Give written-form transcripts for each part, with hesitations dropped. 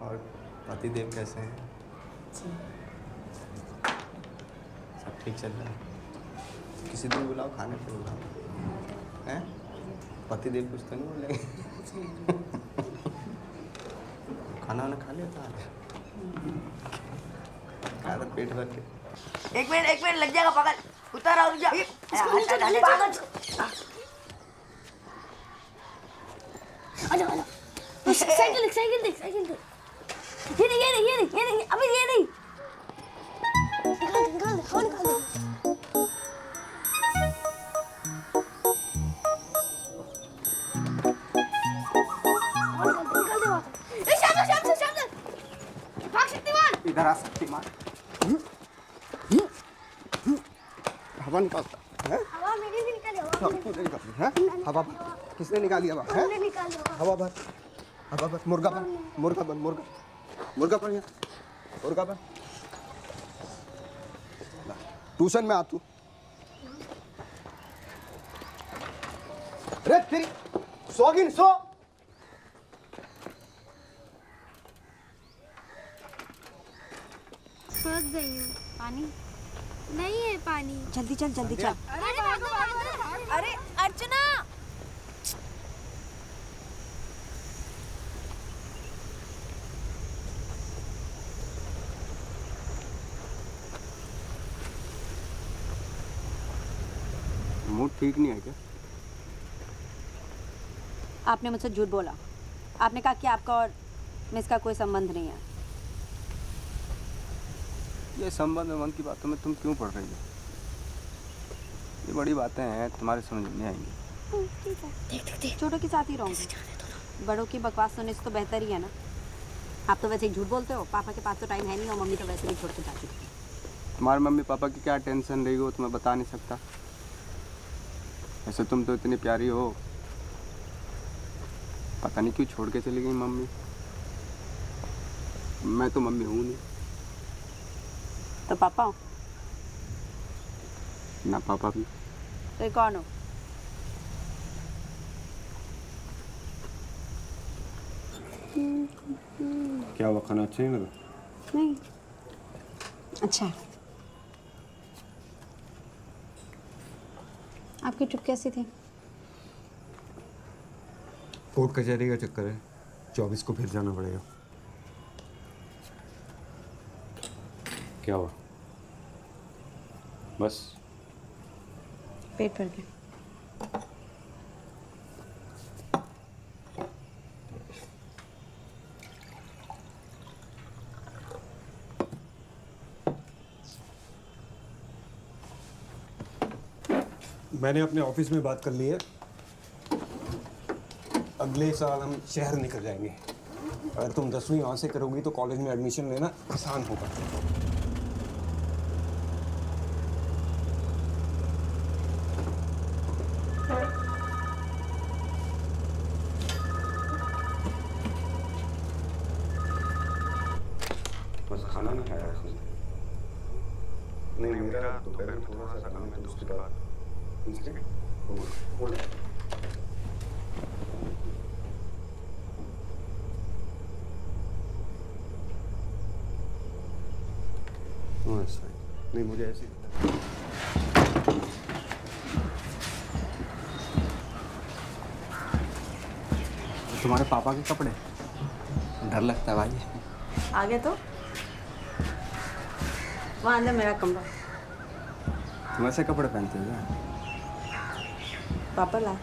और पतिदेव कैसे हैं? सब ठीक चल रहा है? किसी दिन बुलाओ, खाने पे बुलाओ। हैं? पतिदेव कुछ तो नहीं बोलेंगे? खाना वाना खा लिया था? खा था पेट भर के। एक मिनट लग जाएगा पागल। उतार और जा। साइकिल देख ये नहीं अबे ये नहीं निकाल दे शांत भाग शक्तिमान इधर आ शक्तिमान। हवा निकालता है? हवा मेरी भी निकाली है? हवा किसने निकाली हवा? है? हवा भर, हवा भर। मुर्गा बन यहाँ। मुर्गा बन। ट्यूशन में आ तू। अरे तेरी सोगिन सो। फंस गई हूँ। पानी नहीं है पानी। जल्दी चल अरे अर्चना मूड ठीक नहीं है क्या? आपने मुझसे झूठ बोला। आपने कहा कि आपका और मिस का कोई संबंध नहीं है। ये संबंध मन की बातों में तुम क्यों पढ़ रही हो? ये बड़ी बातें हैं, तुम्हारे समझ में नहीं आएंगी। देख छोटों के साथ ही रहूंगी। बड़ों की बकवास सुनने से तो बेहतर ही है ना। आप तो वैसे ही झूठ बोलते हो। पापा के पास तो टाइम है नहीं और मम्मी तो वैसे भी छोड़ के जा चुकी है। तुम्हारे मम्मी पापा की क्या टेंशन रही हो तुम्हें बता नहीं सकता। ऐसे तुम तो इतनी प्यारी हो, पता नहीं क्यों छोड़ के चली गई मम्मी। मैं तो मम्मी हूँ नहीं। तो पापा हो? ना पापा भी। तो कौन हो? क्या हुआ, खाना अच्छा नहीं लगा? नहीं अच्छा है। आपकी ट्रिप कैसी थी? कोर्ट कचहरी का चक्कर है, 24 को फिर जाना पड़ेगा। क्या हुआ? बस पेट भर गया। मैंने अपने ऑफिस में बात कर ली है। अगले साल हम शहर निकल जाएंगे। अगर तुम 10वीं यहाँ से करोगी तो कॉलेज में एडमिशन लेना आसान होगा। बस खाना नहीं खाया उसने। नहीं, मेरा दोपहर में थोड़ा सा काम है तो उसके बाद नहीं, मुझे ऐसे तुम्हारे पापा के कपड़े डर लगता है भाई। आगे तो वहाँ अंदर मेरा कमरा। तुम ऐसे कपड़े पहनते हो क्या? पापा ला।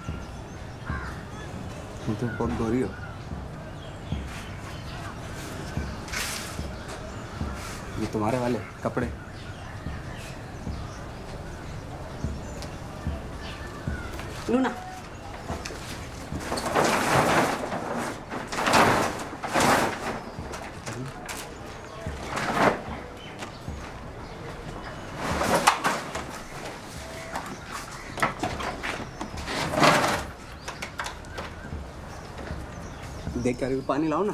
तुम तो बहुत गोरी हो। ये तुम्हारे वाले कपड़े लूना। देख कर पानी लाओ ना।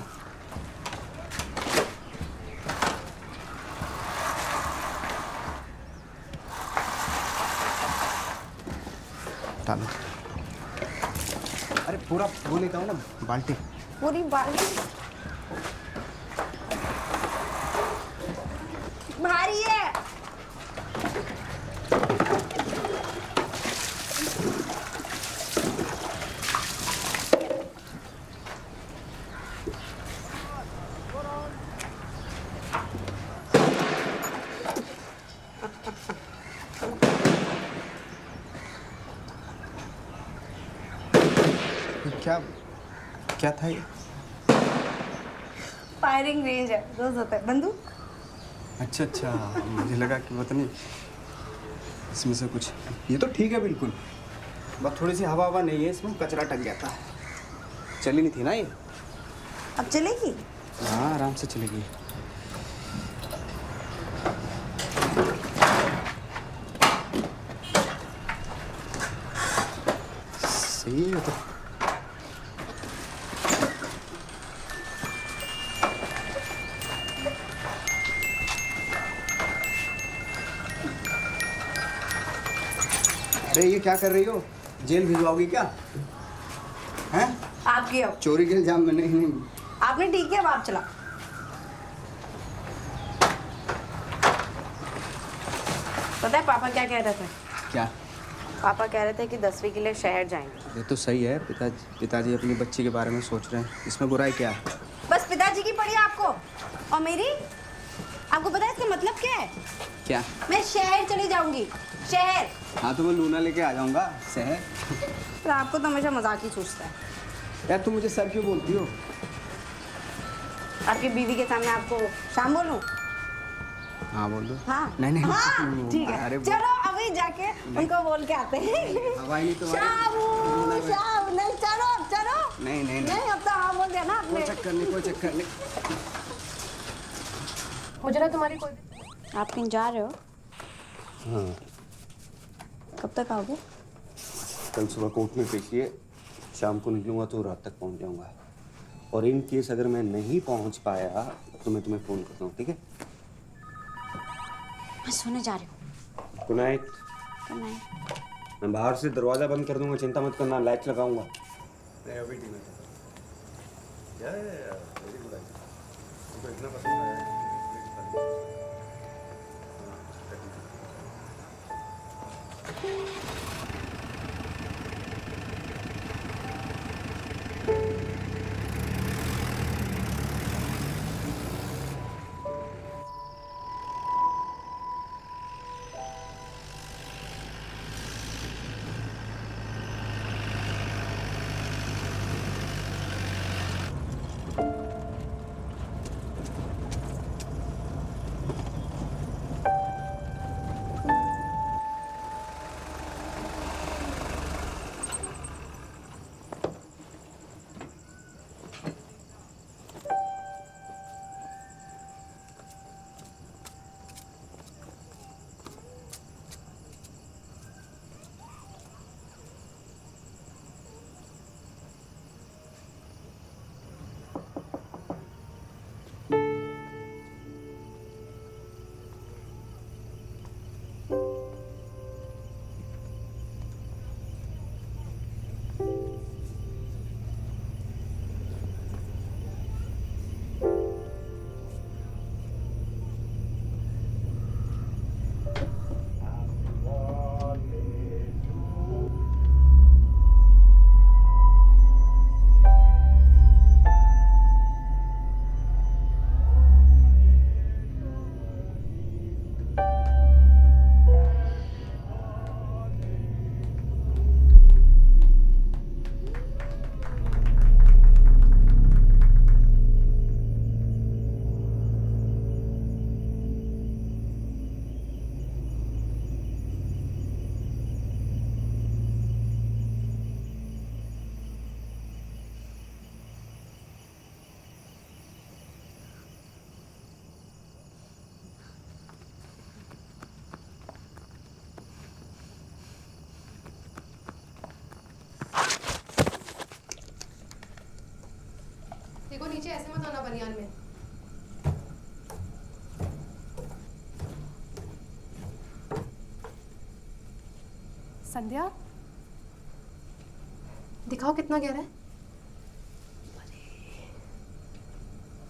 डालो। अरे पूरा वो लेता हूँ ना बाल्टी। पूरी बाल्टी। क्या क्या था ये? फायरिंग रेंज है, रोज होता है। बंदूक? अच्छा अच्छा, मुझे लगा कि पता नहीं इसमें से कुछ। ये तो ठीक है बिल्कुल, बस थोड़ी सी हवा नहीं है इसमें, कचरा टक गया था। चली नहीं थी ना ये। अब चलेगी? हाँ आराम से चलेगी। सही है तो। अरे ये क्या कर रही हो? जेल भिजवाओगी क्या? हैं? आपकी अब चोरी के इल्जाम में? नहीं। आपने ठीक है, अब आप चला। पता है पापा क्या कह रहे थे? क्या? पापा कह रहे थे कि 10वीं के लिए शहर जाएंगे। ये तो सही है, पिताजी अपनी बच्ची के बारे में सोच रहे हैं, इसमें बुराई क्या है? बस पिताजी की पड़ी आपको, और मेरी? आपको पता है इसका मतलब क्या है? क्या? मैं शहर चली जाऊंगी, शहर। हाँ तो मैं लूना लेके आ जाऊंगा शहर। पर आपको तो हमेशा मजाक ही सूझता है। यार तुम मुझे सर क्यों बोलती हो? आपकी बीवी के सामने आपको शाम बोलूं? हाँ बोल दो। हाँ नहीं हाँ ठीक है। अरे चलो अभी जाके उनको बोल के आते हैं। हवाई नहीं तुम्हारी। शाम नहीं, चलो चलो। नहीं अब तो हाँ बोल दिया ना आपने। कोई चक्कर नहीं। मुझे ना तुम्हारी कोई। आप कहीं जा रहे हो? हाँ, कब तक आओगे? कल सुबह कोर्ट में पेशी है, शाम को निकलूंगा तो रात तक पहुंच जाऊंगा। और इन केस अगर मैं नहीं पहुंच पाया तो मैं तुम्हें फोन करता हूँ, ठीक है? मैं सोने जा रही हूँ। Good night. Good night. मैं बाहर से दरवाजा बंद कर दूंगा, चिंता मत करना, लाइट लगाऊंगा। अभी देखो नीचे ऐसे मत आना बनियान में। संध्या दिखाओ कितना गहरा है।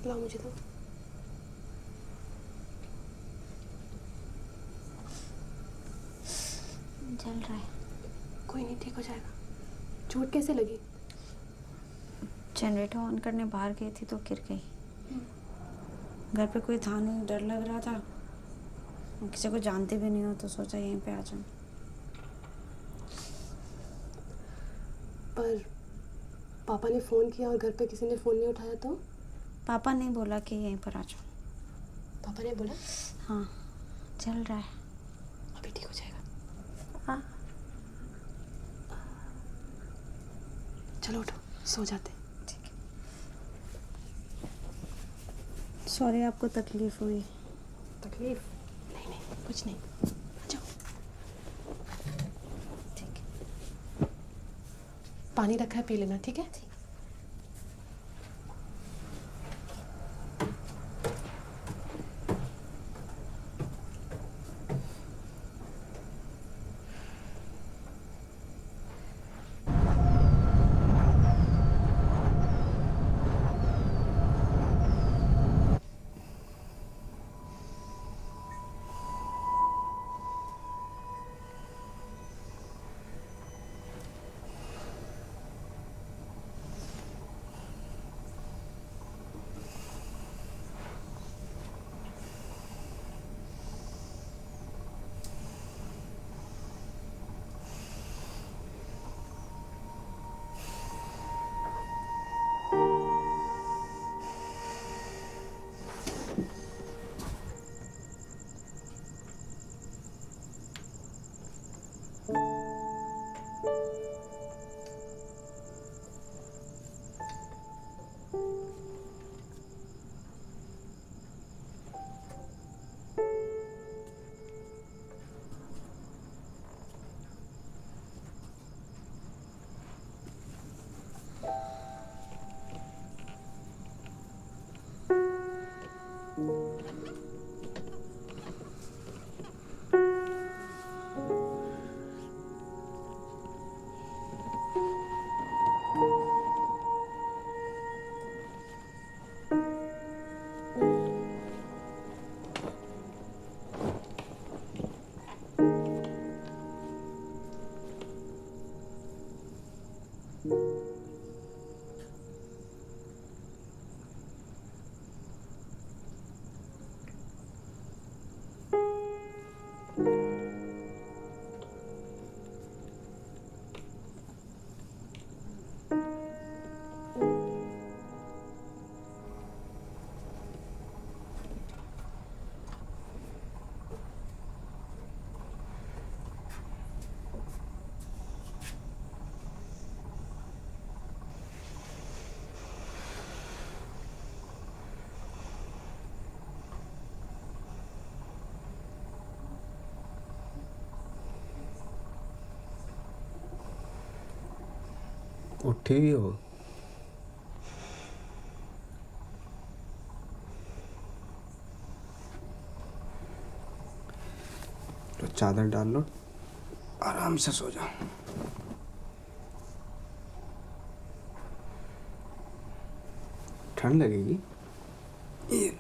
लाओ मुझे तो। चल रहा है। कोई नहीं, ठीक हो जाएगा। चोट कैसे लगी? जनरेटर ऑन करने बाहर गई थी तो गिर गई। घर पे कोई था नहीं, डर लग रहा था। किसी को जानते भी नहीं हो तो सोचा यहीं पे आ जाऊं। पर पापा ने फ़ोन किया और घर पे किसी ने फ़ोन नहीं उठाया तो? पापा ने बोला कि यहीं पर आ जाओ। पापा ने बोला? हाँ, चल रहा है। अभी ठीक हो जाएगा। हाँ। चलो उठो, सो जाते। सॉरी आपको तकलीफ हुई। तकलीफ? नहीं नहीं, कुछ नहीं। आ जाओ। ठीक है। पानी रखा है, पी लेना, ठीक है? उठी ही हो? तो चादर डाल लो, आराम से सो जाओ। ठंड लगेगी। ये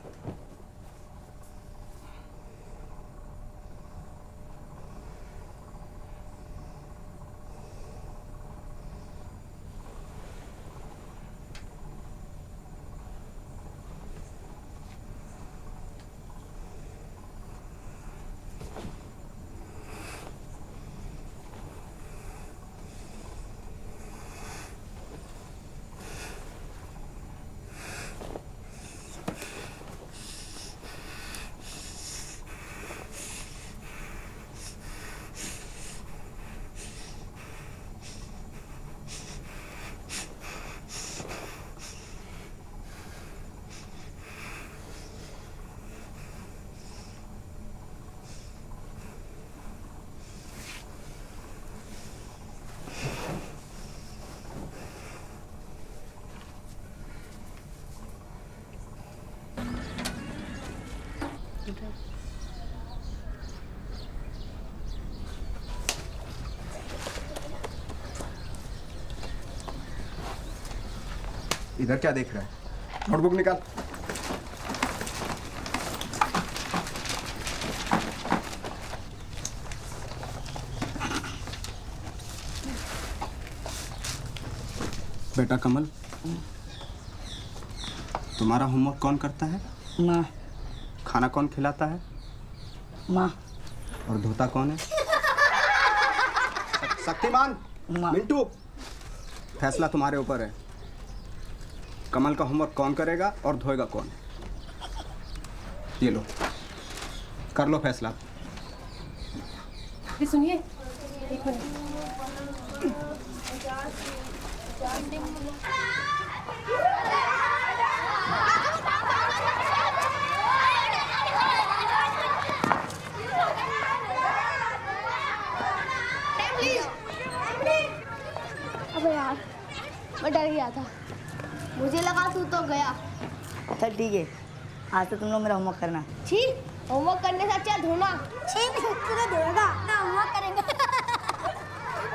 इधर क्या देख रहा है? नोटबुक निकाल। बेटा कमल, तुम्हारा होमवर्क कौन करता है? माँ। खाना कौन खिलाता है? माँ। और धोता कौन है? शक्तिमान, माँ। मिंटू, फैसला तुम्हारे ऊपर है। कमल का होमवर्क कौन करेगा और धोएगा कौन? ये लो, कर लो फैसला। ये सुनिए, एक मिनट। अबे यार, मैं डर गया था। मुझे लगा तू तो गया। चल ठीक है, आज तो तुम लोग मेरा होमवर्क करना। छी, होमवर्क करने से अच्छा धोना। छी, तू तो धोएगा ना, होमवर्क करेंगे।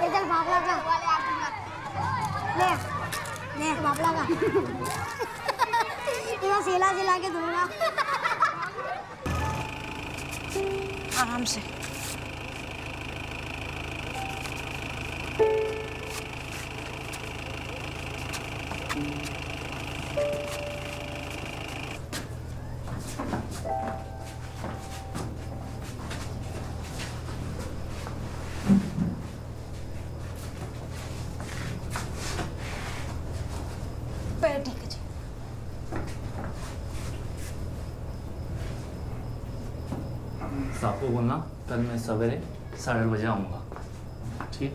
ये चल बाबला का ले ले बाबला का ये सेला सिला के धोना। आराम से। ठीक है जी। साहब को बोलना कल मैं सवेरे 8:30 बजे आऊँगा, ठीक?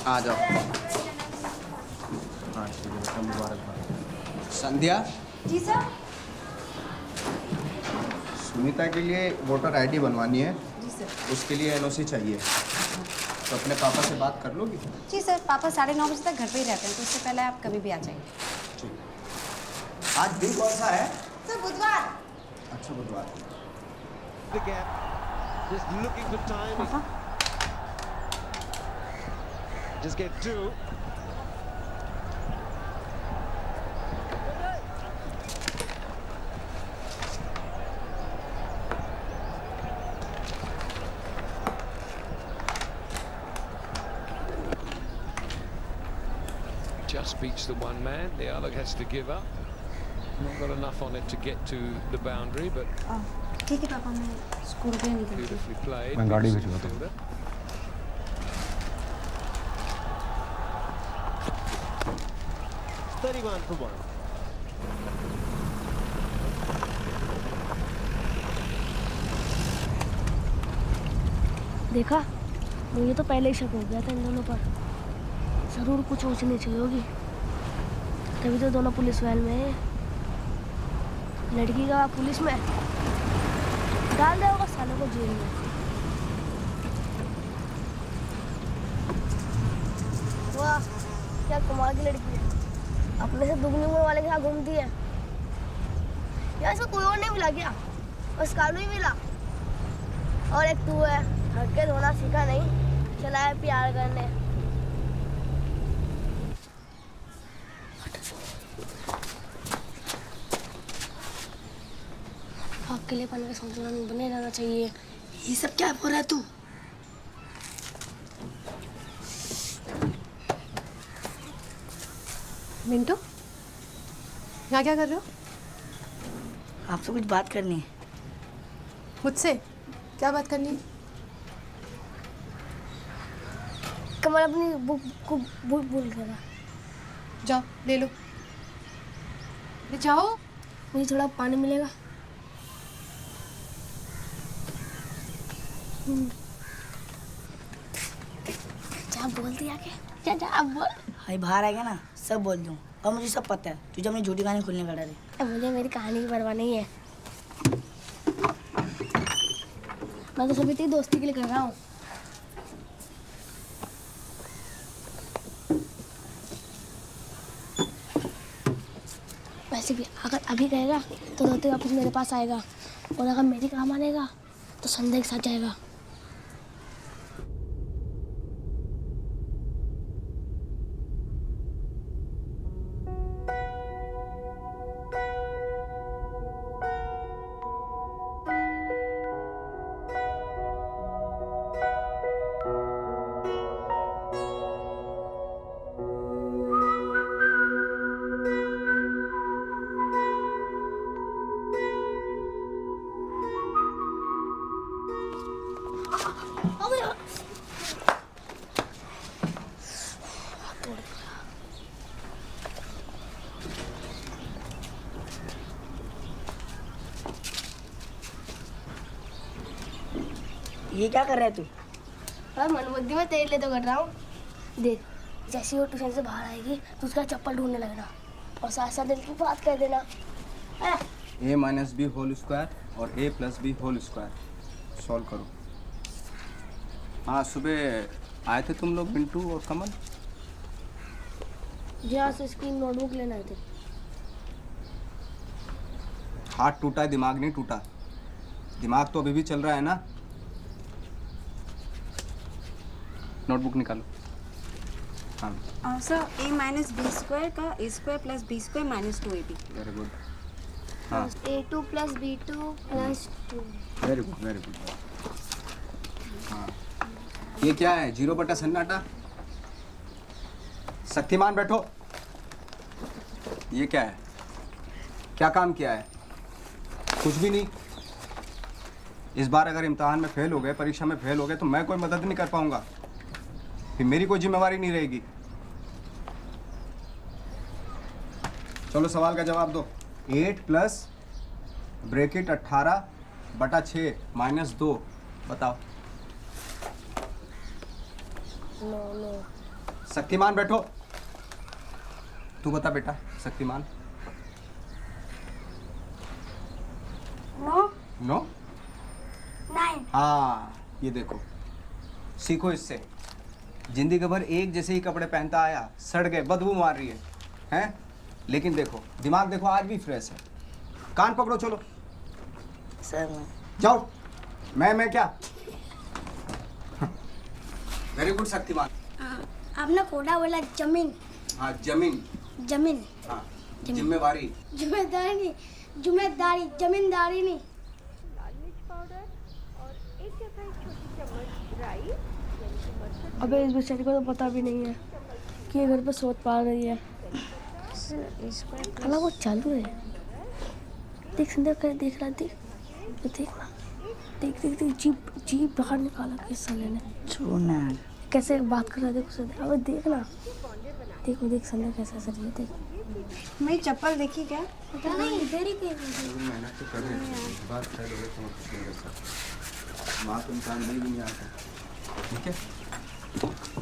आ जाओ। हाँ ठीक है बेटा, मुबारकबाद। संध्या। जी सर। सुनीता के लिए वोटर आईडी बनवानी है। जी सर। उसके लिए एनओसी चाहिए, तो अपने पापा से बात कर लोगी? जी सर, पापा 9:30 बजे तक घर पे ही रहते हैं, तो उससे पहले आप कभी भी आ जाइए। ठीक। आज दिन कौन सा है? सर बुधवार। अच्छा, बुधवार। Just looking for time. Just get two. Just beats the one man. The other has to give up. Not got enough on it to get to the boundary, but ठीक है पापा, मैं स्कूल पे निकलती हूँ। beautifully played. मैं गाड़ी Good भेजूंगा fielder. 31 for 1. देखा, मुझे तो पहले ही शक हो गया था इन दोनों पर। जरूर कुछ ऊंच नीच हुई होगी, तभी तो दोनों पुलिस वैन में है। लड़की का बाप पुलिस में, डाल दे होगा सालों को जेल में। वाह, क्या कमाल की लड़की है। अपने से दुगनी उम्र वाले के साथ घूमती है। यार इसको कोई और नहीं मिला क्या? बस कालू ही मिला। और एक तू है, हट के धोना सीखा नहीं, चला है प्यार करने। अकेलेपन का संतुलन बने रहना चाहिए। ये सब क्या हो रहा है तू? मिंटू, यहाँ क्या कर रहे हो? आपसे कुछ बात करनी है। मुझसे क्या बात करनी है? कमल अपनी बुक को भूल गया। जाओ ले लो। ले जाओ। मुझे थोड़ा पानी मिलेगा? जा बोल दिया क्या? जा अब बोल। भाई बाहर आएगा ना, सब बोल दूँ। और मुझे सब पता है, तुझे अपनी झूठी कहानी खुलने का डर है। मुझे मेरी कहानी की परवाह नहीं है। मैं तो सभी तेरी दोस्ती के लिए कर रहा हूँ। वैसे भी अगर अभी कहेगा तो रोते वापस मेरे पास आएगा, और अगर मेरी काम आनेगा तो संध्या के साथ जाएगा। ये क्या कर रहा है तू? और मनबुद्धि में तेरे लिए तो कर रहा हूँ। देख, जैसे ही वो ट्यूशन से बाहर आएगी तो उसका चप्पल ढूंढने लगना, और साथ साथ दिल की बात कर देना। a minus b whole square और a plus b whole square solve करो। हाँ, सुबह आए थे तुम लोग मिंटू और कमल। जहाँ से इसकी नोटबुक लेना आए थे। हाथ टूटा है, दिमाग नहीं टूटा। दिमाग तो अभी भी चल रहा है ना। नोटबुक निकालो। हाँ, sir a minus b square का a square plus b square minus 2ab। Very good. हाँ, A2 plus B2 plus 2। Very good very good. हाँ, ये क्या है? 0 बटा सन्नाटा। शक्तिमान बैठो। ये क्या है? क्या काम किया है? कुछ भी नहीं। इस बार अगर इम्तिहान में फेल हो गए, परीक्षा में फेल हो गए, तो मैं कोई मदद नहीं कर पाऊंगा, फिर मेरी कोई जिम्मेवारी नहीं रहेगी। चलो सवाल का जवाब दो। 8 प्लस ब्रैकेट 18 बटा 6 माइनस 2, बताओ। नो। शक्तिमान बैठो। तू बता बेटा, शक्तिमान। नो। नो? 9। हाँ, ये देखो, सीखो इससे। जिंदगी भर एक जैसे ही कपड़े पहनता आया, सड़ गए, बदबू मार रही है, हैं? लेकिन देखो, दिमाग देखो, आज भी फ्रेश है। कान पकड़ो, चलो। सर मैं जाओ। मैं क्या? Very good Shaktimaan. आपने कोड़ा बोला जमीन। हाँ, जमीन। जमीन। हाँ, जिम्मेवारी। जिम्मेदारी नहीं, जिम्मेदारी, जमींदारी नहीं। अबे इस बेचारी को तो पता भी नहीं है कि ये घर पे सोच पा रही है। अला वो चालू है। देख संध्या कर देख रहा, देख वो देखना, देख देख देख, जीप बाहर निकाला किस साले ने। छोड़ना। कैसे बात कर रहा है, देखो संध्या। अबे देखना, देखो देख संध्या कैसे हंस रही है, देख। मेरी चप्पल देखी क्या? पता नहीं, इधर ही कहीं। मेहनत तो कर रहे हैं, बात फेल हो गए तो कुछ नहीं कर सकते। माँ तो इंसान नहीं भी नहीं आता। ठीक है?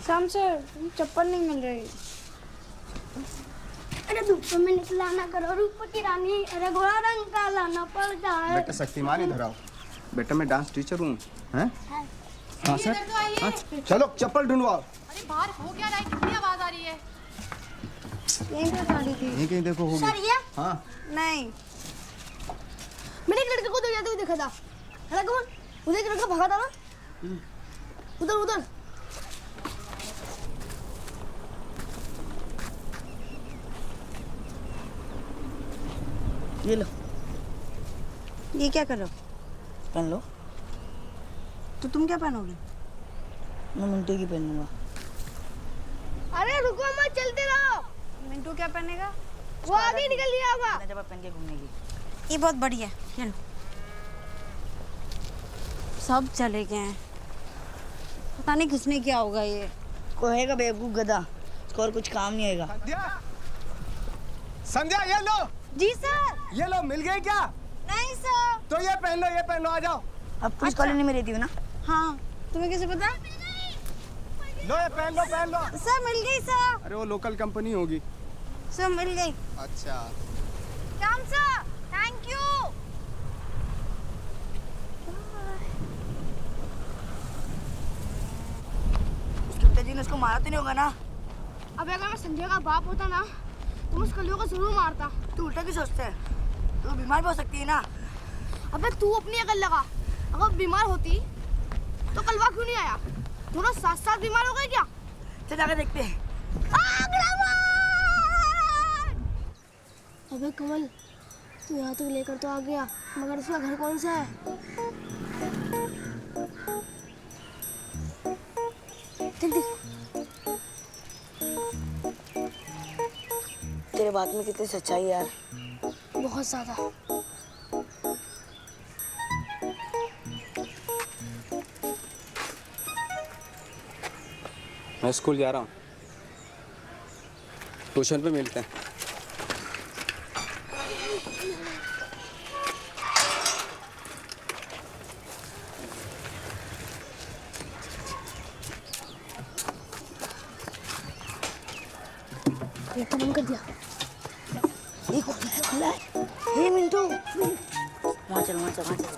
शाम से चप्पल नहीं मिल रही। अरे धूप में निकला ना करो, रूप की रानी। अरे घोड़ा रंग का लाना पड़ता है। बेटा शक्तिमान इधर आओ। बेटा मैं डांस टीचर हूँ। हैं? हाँ सर। हाँ, चलो चप्पल ढूंढवाओ। अरे बाहर हो क्या रहा है? कितनी आवाज आ रही है? यहीं पे गाड़ी थी। यहीं कहीं देखो होगी। सर ये? हाँ। नहीं, मैंने एक लड़के को तो जाते हुए देखा था। है कौन? उधर एक लड़का भागा था ना, उधर उधर। ये लो, ये क्या कर रहे हो? पहन लो। तो तुम क्या पहनोगे? मैं मिंटू की पहनूंगा। अरे रुको मत, चलते रहो। मिंटू क्या पहनेगा? वो आगे निकल लिया होगा। जब पहन के घूमने की। ये बहुत बढ़िया है, चलो। सब चले गए हैं, पता नहीं किसने क्या होगा। ये कोहेगा बेवकूफ गधा, इसको और कुछ काम नहीं आएगा। संध्या ये लो। जी सर। ये लो, मिल गई क्या? नहीं सर। तो ये पहन लो, आ जाओ। अब पुलिस कॉलोनी में रहती हूँ ना। हाँ, तुम्हें कैसे पता? लो ये पहन लो। सर मिल गई सर। अरे वो लोकल कंपनी होगी। सर मिल गई। अच्छा। Ram sir, thank you. तूने उसको मारा तो नहीं होगा ना? अबे अगर मैं संजय का बाप होता ना तो मैं उस कलवा को जरूर मारता। तू उल्टा क्यों सोचता है? तू बीमार भी हो सकती है ना। अबे तू अपनी अकल लगा, अगर बीमार होती तो कलवा क्यों नहीं आया? दोनों साथ साथ बीमार हो गए क्या? चल जाकर देखते हैं। अबे कमल, तू यहाँ तक लेकर तो आ गया, मगर उसका घर कौन सा है? देख देख, तेरे बात में कितनी सच्चाई है यार। बहुत ज्यादा। मैं स्कूल जा रहा हूँ, ट्यूशन पे मिलते हैं। ये तो बंद कर दिया। ये खुला है। हे मिंटू, वहाँ चल, वहाँ चल, वहाँ चल।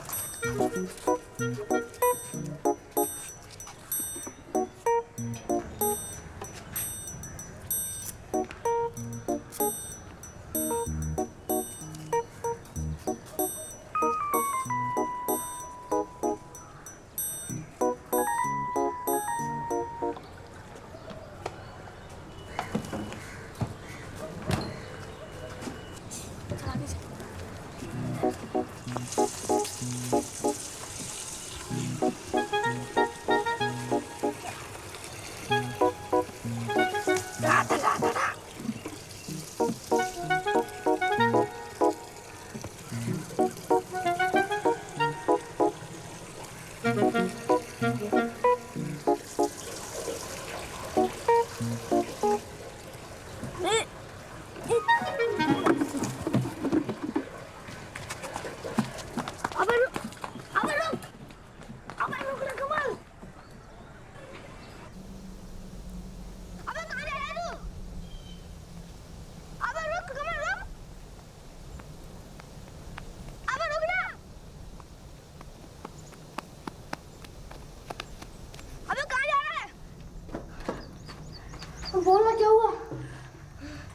बोलना क्या हुआ?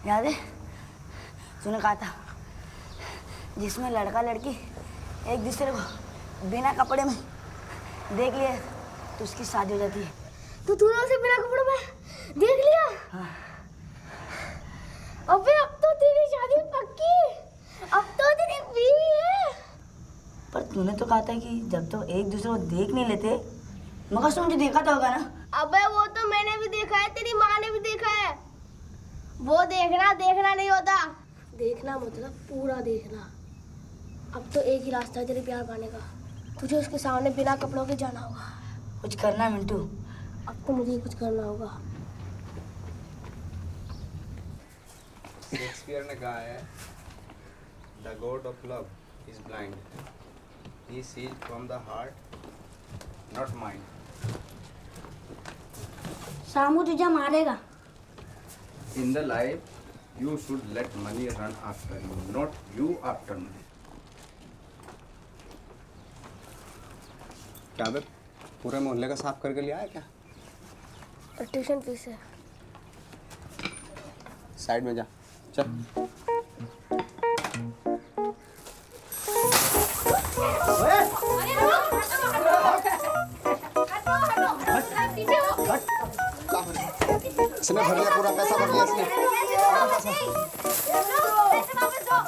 याद है तूने कहा था जिसमें लड़का लड़की एक दूसरे को बिना कपड़े में देख लिए तो उसकी शादी हो जाती है। तो तूने उसे बिना कपड़ों में देख लिया? हाँ। अबे अब तो तेरी शादी पक्की, अब तो तेरी बीवी है। पर तूने तो कहा था कि जब तो एक दूसरे को देख नहीं लेते, मगर तुम मुझे देखा तो होगा ना? अबे वो तो मैंने भी देखा है, तेरी माँ ने भी देखा है। वो देखना देखना नहीं होता, देखना मतलब पूरा देखना। अब तो एक ही रास्ता है तेरे प्यार पाने का, तुझे उसके सामने बिना कपड़ों के जाना होगा। कुछ करना मिंटू। अब तो मुझे कुछ करना होगा। शेक्सपियर ने कहा है, the god of love is blind, he sees from the heart not mind. Samu तुझे मारेगा। In the life, you should let money run after you, not you after money. क्या बे, पूरे मोहल्ले का साफ करके लिया है क्या? ट्यूशन फीस है। साइड में जा, चल। इसने भर लिया, पूरा पैसा भर लिया इसने।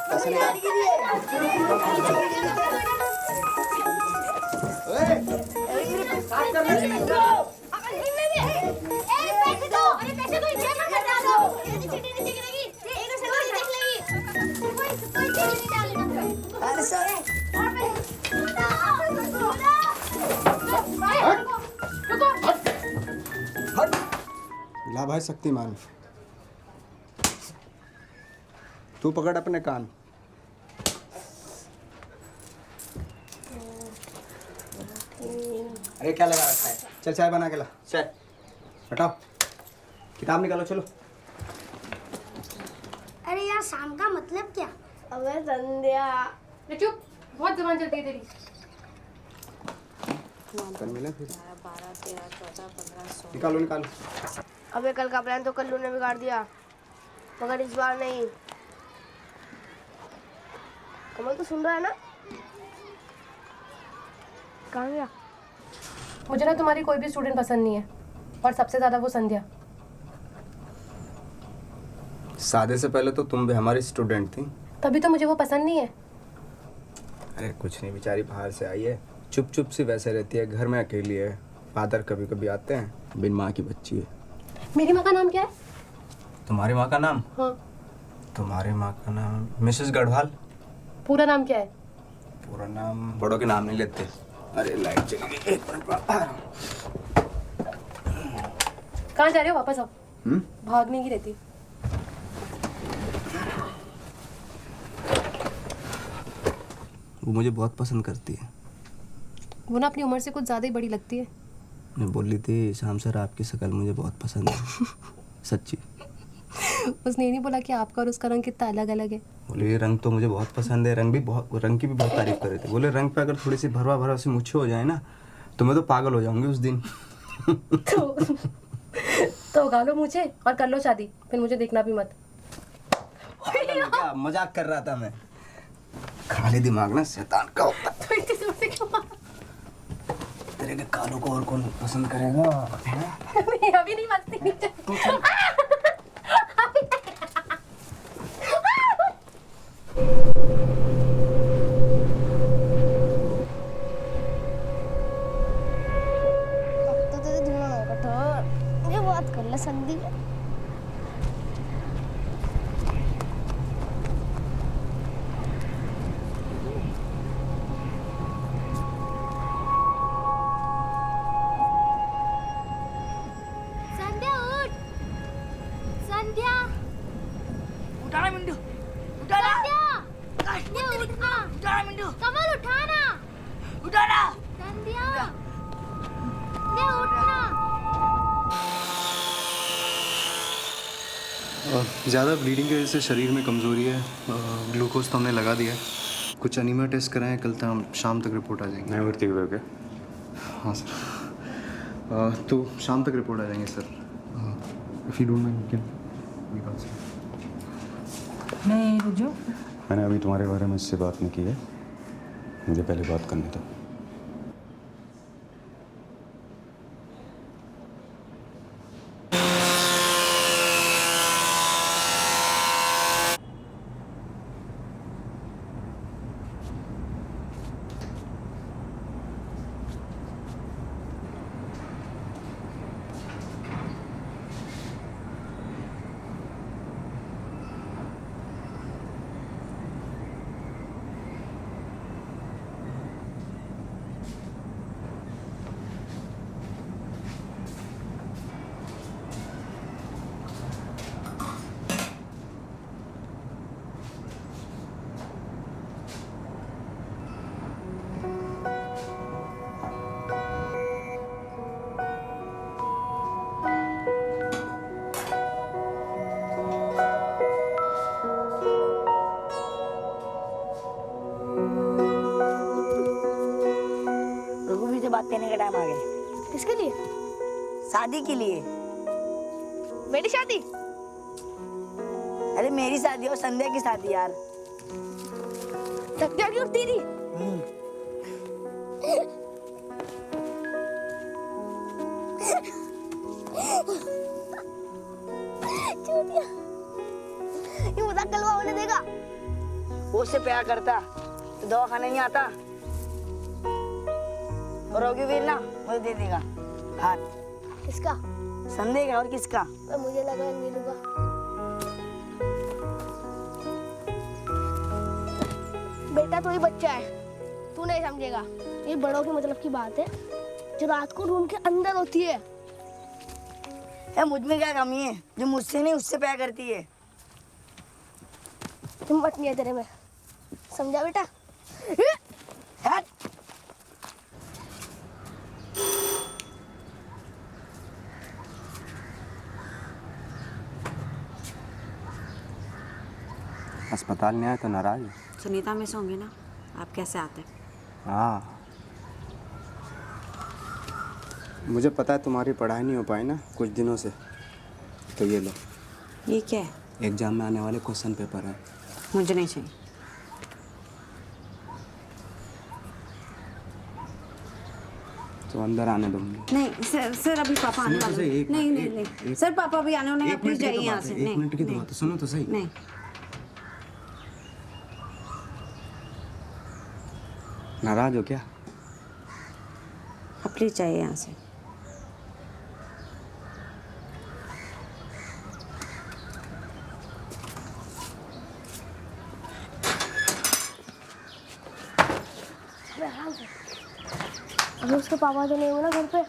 पैसा निकाल। ला भाई शक्तिमान, तू पकड़ अपने कान। अरे क्या लगा रखा है? चल चाय बना के ला। चाय हटाओ, किताब निकालो, चलो। अरे यार शाम का मतलब क्या? अबे संध्या। चुप, बहुत जबान चलती है तेरी। कल मिले फिर। 12, 13, 14, 15, 16। निकालो निकालो। अबे कल का प्लान तो कल्लू ने बिगाड़ दिया, मगर इस बार नहीं। कमल तो सुन रहा है ना? कहाँ गया? मुझे ना तुम्हारी कोई भी स्टूडेंट पसंद नहीं है, और सबसे ज़्यादा वो संध्या। शादी से पहले तो तुम भी हमारी स्टूडेंट थी। तभी तो मुझे वो पसंद नहीं है। अरे कुछ नहीं, बेचारी बाहर से आई है, चुप चुप सी वैसे रहती है, घर में अकेली है। फादर कभी कभी आते हैं, बिन माँ की बच्ची है। मेरी माँ का नाम क्या है? तुम्हारी माँ का नाम? हाँ। तुम्हारी माँ का नाम मिसेस गढ़वाल। पूरा नाम क्या है? पूरा नाम बड़ों के नाम नहीं लेते। अरे लाइट चली गई, एक मिनट आ रहा हूँ। कहाँ जा रहे हो? वापस आओ। भागने की रहती। वो मुझे बहुत पसंद करती है। वो ना अपनी उम्र से कुछ ज़्यादा ही बड़ी लगती है। मैं बोली थी शाम सर आपकी शक्ल मुझे बहुत पसंद है। सच्ची। उसने ये नहीं बोला कि आपका और उसका रंग कितना अलग अलग है? बोले ये रंग तो मुझे बहुत पसंद है, रंग की भी बहुत तारीफ कर रहे थे। बोले रंग पे अगर थोड़ी सी भरवा भरवा सी मुच्छे हो जाए ना तो मैं तो पागल हो जाऊंगी उस दिन। तो उगा लो मुझे और कर लो शादी, फिर मुझे देखना भी मत। क्या मजाक कर रहा था मैं। खाली दिमाग ना शैतान का होता है। तो इतनी जोर से क्यों मारा? तेरे के कानों को और कौन पसंद करेगा? नहीं, अभी नहीं मस्ती नीचे। अब तो तेरे दिमाग होगा तो ये बात कर ले संधि। संध्या उठ, संध्या उठाना मिंटू, उठाना। संध्या उठना, उठाना मिंटू, कमल उठाना, उठाना। संध्या संध्या उठना। ज़्यादा ब्लीडिंग की वजह से शरीर में कमज़ोरी है। ग्लूकोज तो हमने लगा दिया है। कुछ अनीमिया टेस्ट कराएं, कल तक शाम तक रिपोर्ट आ जाएंगे। मैं भर्ती हुए क्या? हाँ सर। तो शाम तक रिपोर्ट आ जाएंगे sir. If you don't mind can we बात सर। नहीं रुक जाओ। मैंने अभी तुम्हारे बारे में इससे बात नहीं की है, मुझे पहले बात करने दो। रघुवीर से बात करने का टाइम आ गया। किसके लिए? शादी के लिए। मेरी शादी? अरे मेरी शादी और संध्या की शादी यार। संध्या की और तेरी? चूतिया। ये मजाक कलवा होने देगा? वो उससे प्यार करता तो दवाखाने नहीं आता। और रघुवीर ना मुझे दे देगा हाथ। किसका? संध्या का। और किसका? मुझे लगा नीलू का। बेटा तो ही बच्चा है, तू नहीं समझेगा। ये बड़ों के मतलब की बात है जो रात को रूम के अंदर होती है। मुझ में क्या कमी है जो मुझसे नहीं उससे प्यार करती है? हिम्मत नहीं है तेरे में, समझा बेटा? हट। अस्पताल नहीं आए तो नाराज? सुनीता में से होंगे ना, आप कैसे आते? हाँ मुझे पता है तुम्हारी पढ़ाई नहीं हो पाई ना कुछ दिनों से, तो ये लो, ये क्या है? एग्जाम में आने वाले क्वेश्चन पेपर है। मुझे नहीं चाहिए। तो अंदर आने दो मुझे। नहीं सर, सर अभी पापा आने वाले हैं। नहीं नहीं नहीं सर, पापा अभी आने वाले हैं, आप प्लीज जाइए यहाँ से। एक मिनट की तो बात है, सुनो तो सही। नहीं नाराज हो क्या? आप प्लीज जाइए यहाँ से। अभी उसके पापा तो नहीं हो ना घर पे।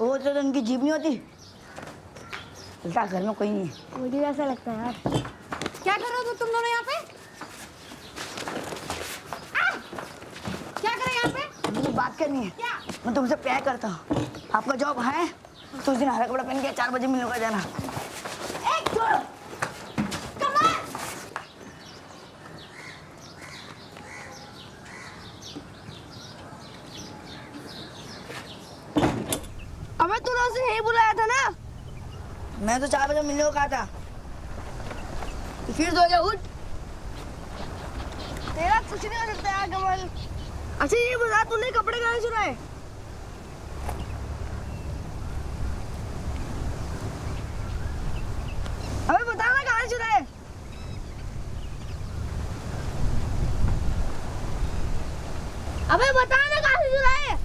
वो तो उनकी जीप नहीं होती। उल्टा घर में कोई नहीं है। मुझे ऐसा लगता है यार। क्या कर रहे हो तुम दोनों यहाँ पे? क्या कर रहे हैं यहाँ पे? मुझे बात करनी है। क्या? मैं तुमसे प्यार करता हूँ। आपका जॉब है तो उस दिन हरा कपड़ा पहन के 4 बजे मिलने का जाना। अबे तूने उसे यही बुलाया था ना। मैं तो 4 बजे मिलने को कहा था। फिर सो जा, उठ। तेरा कुछ नहीं हो सकता यार कमल। अच्छा ये बता, तूने कपड़े कहाँ से चुराए? अबे बता ना कहाँ से चुराए? अबे बता ना कहाँ से चुराए?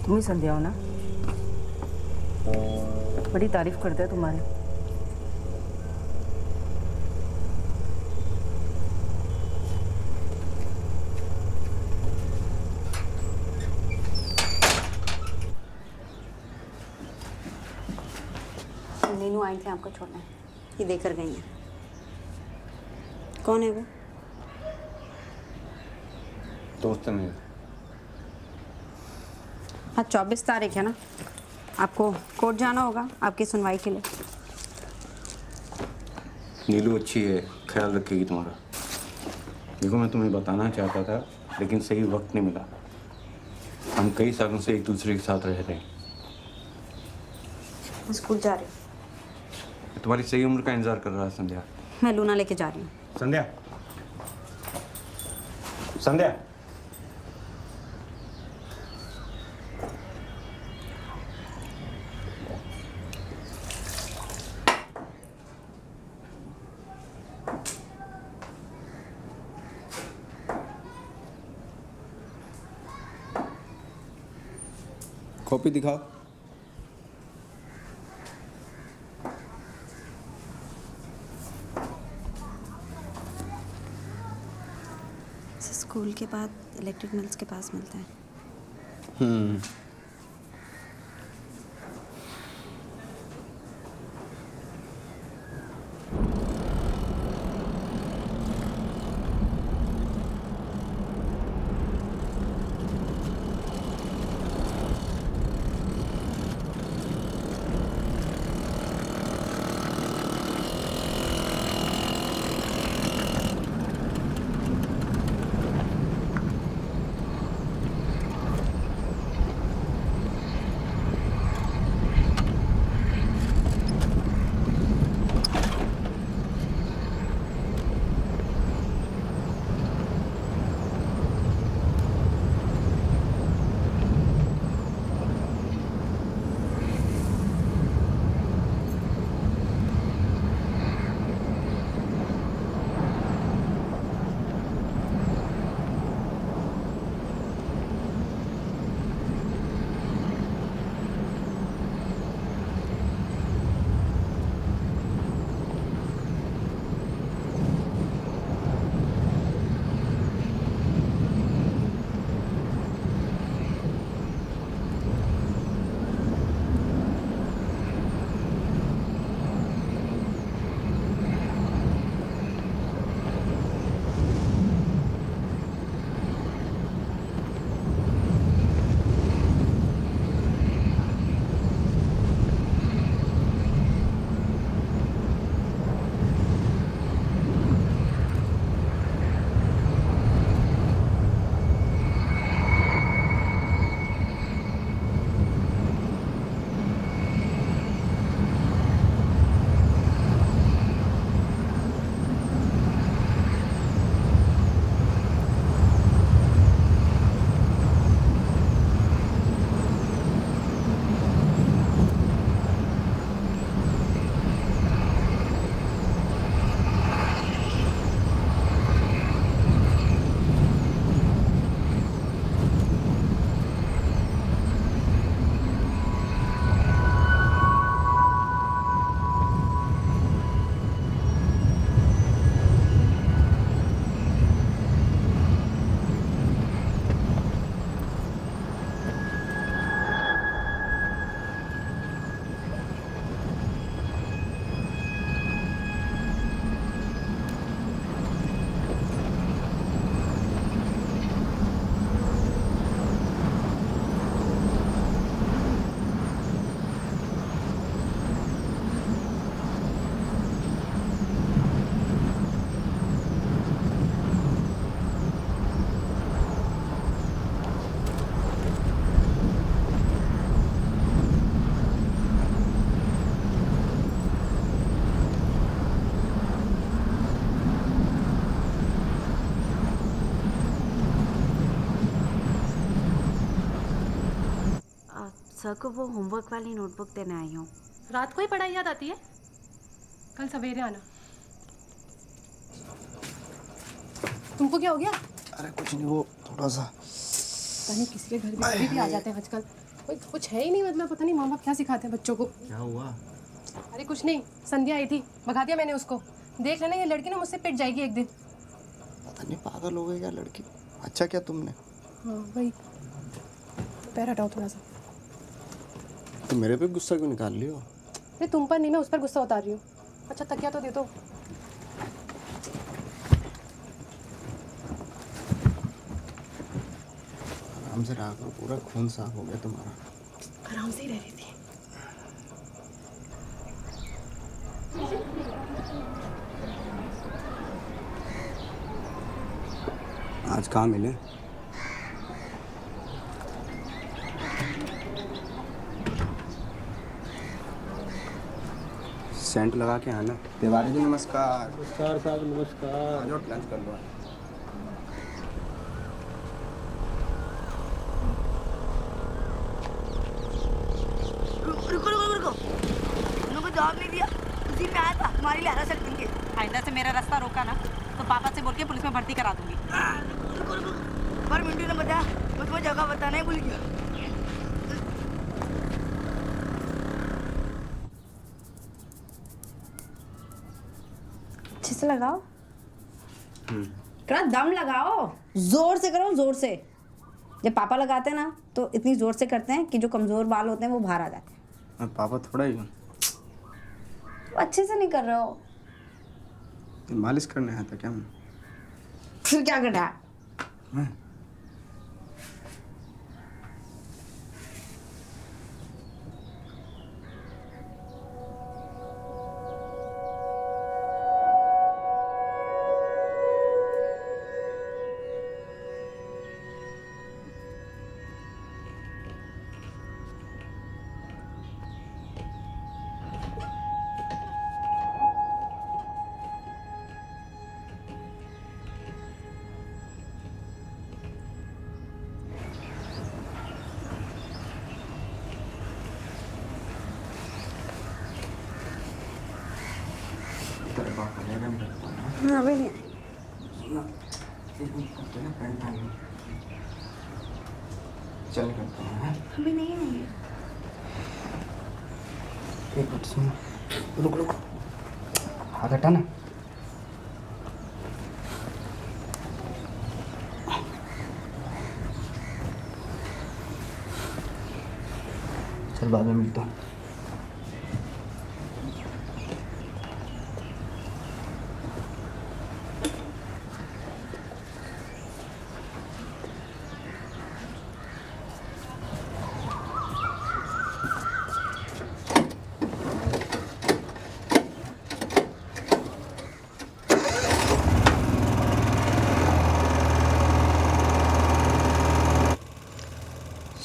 तुम ही संध्या हो ना? बड़ी तारीफ करते हैं तुम्हारी। नीनू आई थी आपको छोड़ने, ये देकर गई हैं। कौन है वो? दोस्त है मेरा। आज 24 तारीख है ना, आपको कोर्ट जाना होगा आपकी सुनवाई के लिए। नीलू अच्छी है, ख्याल रखेगी तुम्हारा। देखो मैं तुम्हें बताना चाहता था लेकिन सही वक्त नहीं मिला। हम कई सालों से एक दूसरे के साथ रह रहे हैं। मैं स्कूल जा रही हूँ। तुम्हारी सही उम्र का इंतजार कर रहा है संध्या। मैं लूना लेके जा रही हूँ। संध्या, संध्या। कॉपी दिखाओ। स्कूल के बाद इलेक्ट्रिक मिल्स के पास मिलता है। सर को वो होमवर्क वाली नोटबुक देने आई हूँ। रात को ही पढ़ाई याद आती है? कल सवेरे आना। तुमको क्या हो गया? अरे कुछ नहीं, वो थोड़ा सा पता नहीं किसी के घर में कभी भी आ जाते हैं आजकल। कोई कुछ है ही नहीं, मतलब पता नहीं माँ बाप क्या सिखाते हैं बच्चों को। क्या हुआ? अरे कुछ नहीं, संध्या आई थी, भगा दिया मैंने उसको। देख लेना ये लड़की ना मुझसे पिट जाएगी एक दिन। पता नहीं पागल हो गई क्या लड़की। अच्छा क्या तुमने? हाँ वही, पैर हटाओ थोड़ा सा। तो मेरे पे गुस्सा क्यों निकाल लियो? अरे तुम पर नहीं, मैं उस पर गुस्सा उतार रही हूँ। अच्छा तकिया तो दे दो। आराम से रहा करो, पूरा खून साफ हो गया तुम्हारा। आराम से ही रह रही थी। आज कहाँ मिले? सेंट लगा के आना। तिवारी जी नमस्कार। नमस्कार साहब, नमस्कार। आ जाओ, लंच कर लो। रुको रुको रुको, उन्होंने जवाब नहीं दिया। उसी में आया था, हमारे लिए हरा सकते हैं। आइंदा से मेरा रास्ता रोका ना तो पापा से बोल के पुलिस में भर्ती करा दूंगी। रुको रुको, पर मिंटू ने बताया, मुझको जगह बताना ही भूल गया। अच्छे से लगाओ, थोड़ा दम लगाओ, जोर से करो, जोर से। जब पापा लगाते हैं ना तो इतनी जोर से करते हैं कि जो कमजोर बाल होते हैं वो बाहर आ जाते हैं। मैं पापा थोड़ा ही हूँ। तो अच्छे से नहीं कर रहे हो। मालिश करने आया था क्या मैं? फिर क्या कटा? अभी नहीं। चल करते हैं। अभी नहीं। एक मिनट सुनो, रुक रुक, हाथ हटा ना। चल बाद में मिलता हूँ।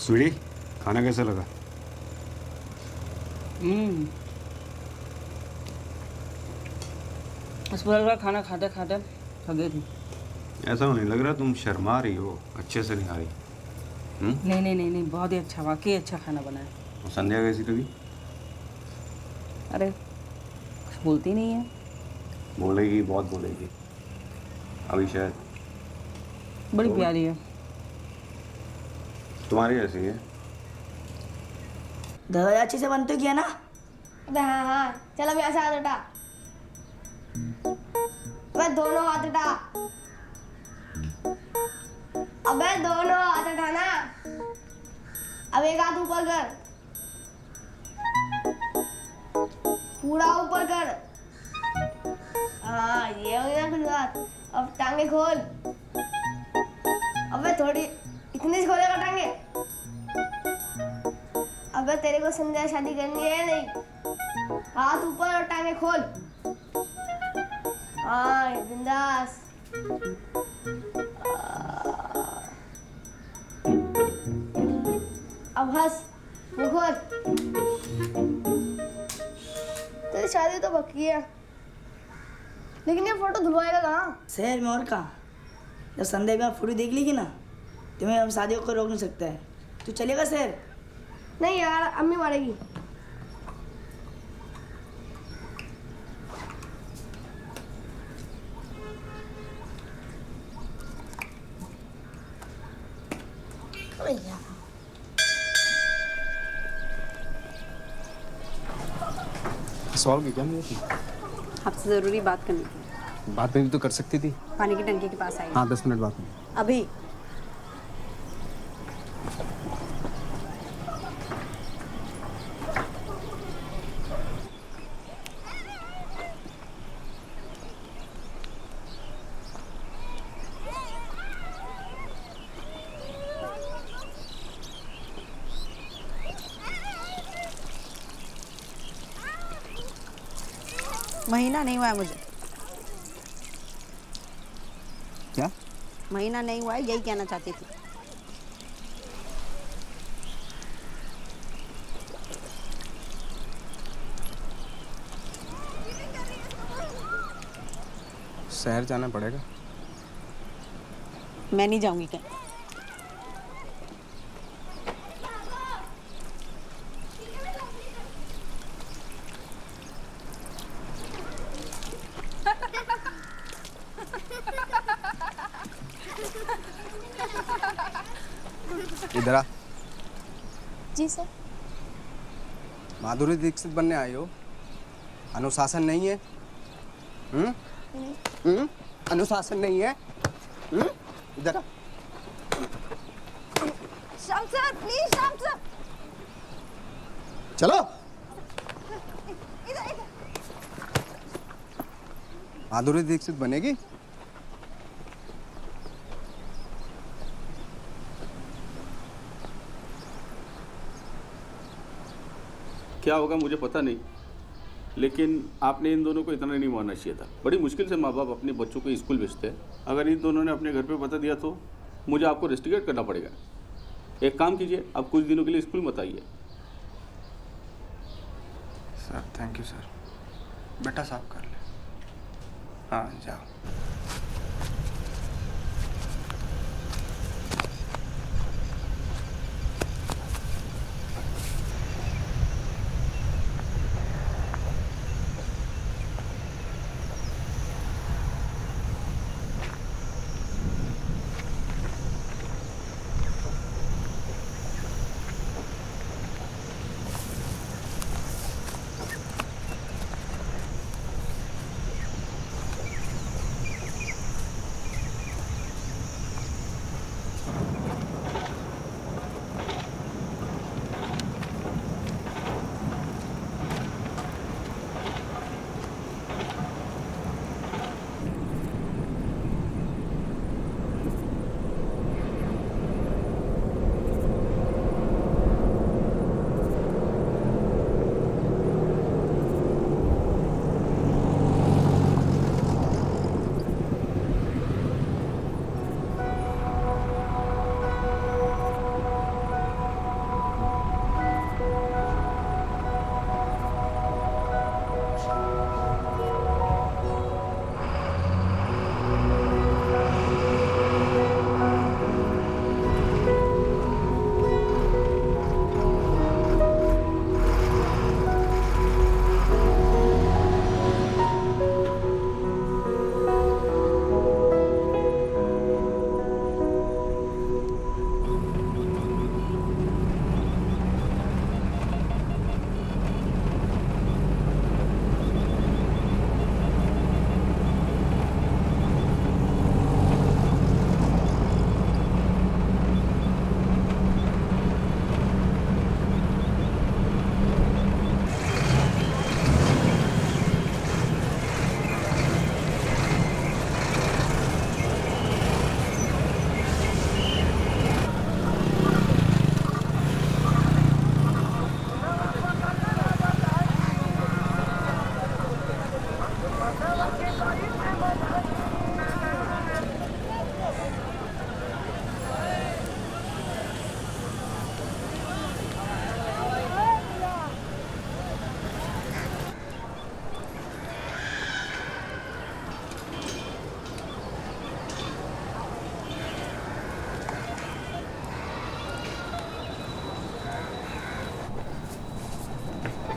स्वीटी, खाना कैसा लगा? अस्पताल का खाना खाते खाते थक गई थी। ऐसा नहीं लग रहा, तुम शर्मा रही हो, अच्छे से नहीं आ रही। नहीं, बहुत ही अच्छा, वाकई अच्छा खाना बना है। और संध्या कैसी लगी? अरे कुछ बोलती नहीं है। बोलेगी, बहुत बोलेगी अभी शायद। बड़ी प्यारी है। तुम्हारी जैसी है। दादा अच्छे से बनते किया ना? अबे हाँ, चल अब यहाँ से हाथ हटा। अबे दोनों हाथ हटा। अबे दोनों हाथ हटाना। अब एक हाथ ऊपर कर, पूरा ऊपर कर। हाँ ये हो गया कुछ बात। अब टांगे खोल। अबे थोड़ी इतनी से खोलेगा टांगे? अबे तेरे को संध्या शादी करनी है नहीं? हाथ ऊपर और टांगे खोल। हाँ बिंदास। अब हंस, मुंह खोल। तेरी शादी तो पक्की है, लेकिन ये फोटो धुलवाएगा कहाँ? शहर में और कहाँ? जब संध्या में फोटो देख लेगी ना, तुम्हें अब शादी को रोक नहीं सकता है। तू चलेगा शहर? नहीं यार अम्मी मारेगी। सॉल्व क्या मेरे थी? आपसे ज़रूरी बात करनी थी। बात नहीं तो कर सकती थी। पानी की टंकी के पास आई। हाँ 10 मिनट बात में। अभी महीना नहीं हुआ है मुझे। क्या? महीना नहीं हुआ है, यही कहना चाहती थी। शहर जाना पड़ेगा। मैं नहीं जाऊंगी कहीं। इधर आ। जी सर। माधुरी दीक्षित बनने आई हो? अनुशासन नहीं है? अनुशासन नहीं है? इधर आ। Shyam sir please, Shyam sir चलो। इधर। माधुरी दीक्षित बनेगी? क्या होगा मुझे पता नहीं, लेकिन आपने इन दोनों को इतना नहीं मारना चाहिए था। बड़ी मुश्किल से माँ बाप अपने बच्चों को स्कूल भेजते हैं। अगर इन दोनों ने अपने घर पे बता दिया तो मुझे आपको रेस्टिकेट करना पड़ेगा। एक काम कीजिए, आप कुछ दिनों के लिए स्कूल मत आइए। Sir thank you sir. बेटा साफ कर ले। हाँ जाओ।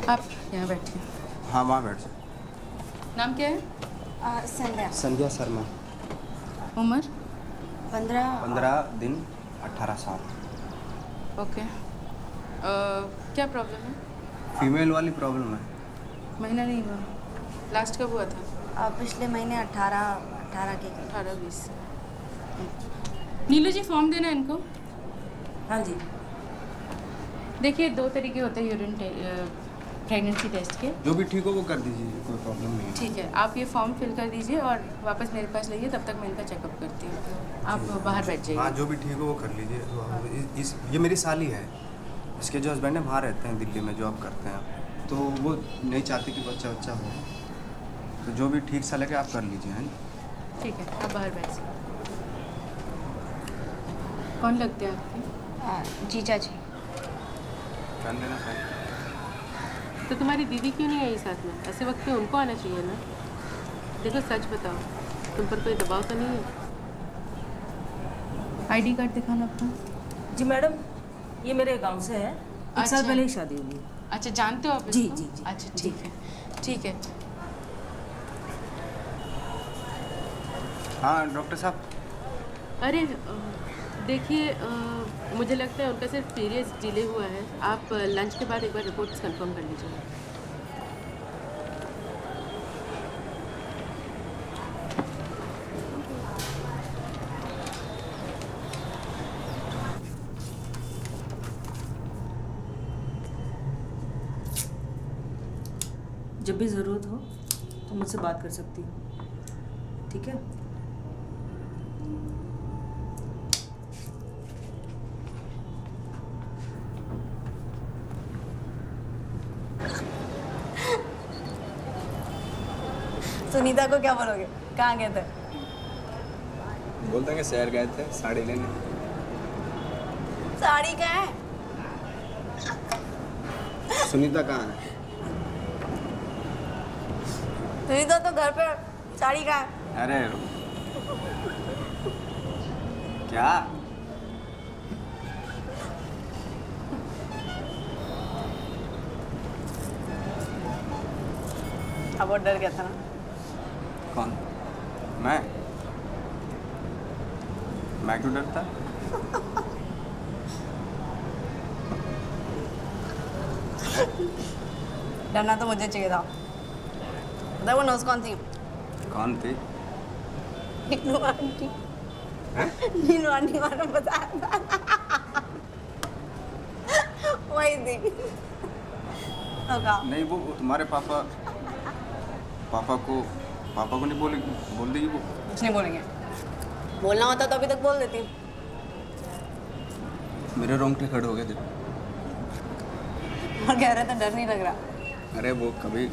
आप यहाँ बैठिए। हाँ वहाँ बैठ जाओ। नाम क्या है? संध्या। संध्या शर्मा। उम्र? 15 दिन 18 साल। ओके। क्या प्रॉब्लम है? फीमेल वाली प्रॉब्लम है। महीना नहीं हुआ। लास्ट कब हुआ था? पिछले महीने 18 के 18-20। नीलू जी फॉर्म देना इनको। हाँ जी। देखिए 2 तरीके होते हैं यूरिन प्रेगनेंसी टेस्ट के। जो भी ठीक हो वो कर दीजिए, कोई प्रॉब्लम नहीं है। ठीक है, आप ये फॉर्म फिल कर दीजिए और वापस मेरे पास लाइए, तब तक मैं इनका चेकअप करती हूँ। आप बाहर बैठ जाइए। हाँ जो भी ठीक हो वो कर लीजिए। तो ये मेरी साली है, इसके जो हस्बैंड है वहाँ रहते हैं दिल्ली में, जॉब करते हैं, तो वो नहीं चाहती कि बच्चा हो, तो जो भी ठीक सा लगे आप कर लीजिए। हैं ठीक है, आप बाहर बैठ जाइए। कौन लगते हैं आपके? जीजा जी। कर लेना सर। तो तुम्हारी दीदी क्यों नहीं आई साथ में? ऐसे वक्त पे उनको आना चाहिए ना। देखो सच बताओ, तुम पर कोई दबाव तो नहीं है? आईडी कार्ड दिखाना अपना। जी मैडम, ये मेरे गांव से है। एक साल पहले ही शादी हुई है। अच्छा, जानते हो आप जी इसको? जी जी। अच्छा ठीक है, ठीक है। हाँ डॉक्टर साहब। अरे देखिए, मुझे लगता है उनका सिर्फ पीरियड्स डिले हुआ है। आप लंच के बाद एक बार रिपोर्ट्स कंफर्म कर लीजिए। जब भी ज़रूरत हो तो मुझसे बात कर सकती हो, ठीक है? सुनीता को क्या बोलोगे? कहाँ गए थे? बोल देंगे शहर गए थे साड़ी लेने। साड़ी कहाँ है? सुनीता कहाँ है? सुनीता तो घर पे, साड़ी कहाँ है? अरे क्या? अब वो डर गया था ना। कौन? मैं क्यों डरता? डरना तो मुझे चाहिए था। पता है वो नर्स कौन थी? कौन थी? नीनू आंटी। नीनू आंटी मैंने बताया था। वही थी। तो कहा नहीं वो तुम्हारे पापा को नहीं बोलेगी, बोल देगी वो। कुछ नहीं बोलेंगे। बोलना होता तो अभी तक बोल देती। मेरे रोंगटे खड़े हो गए थे। और कह रहे थे डर नहीं लग रहा। अरे वो कभी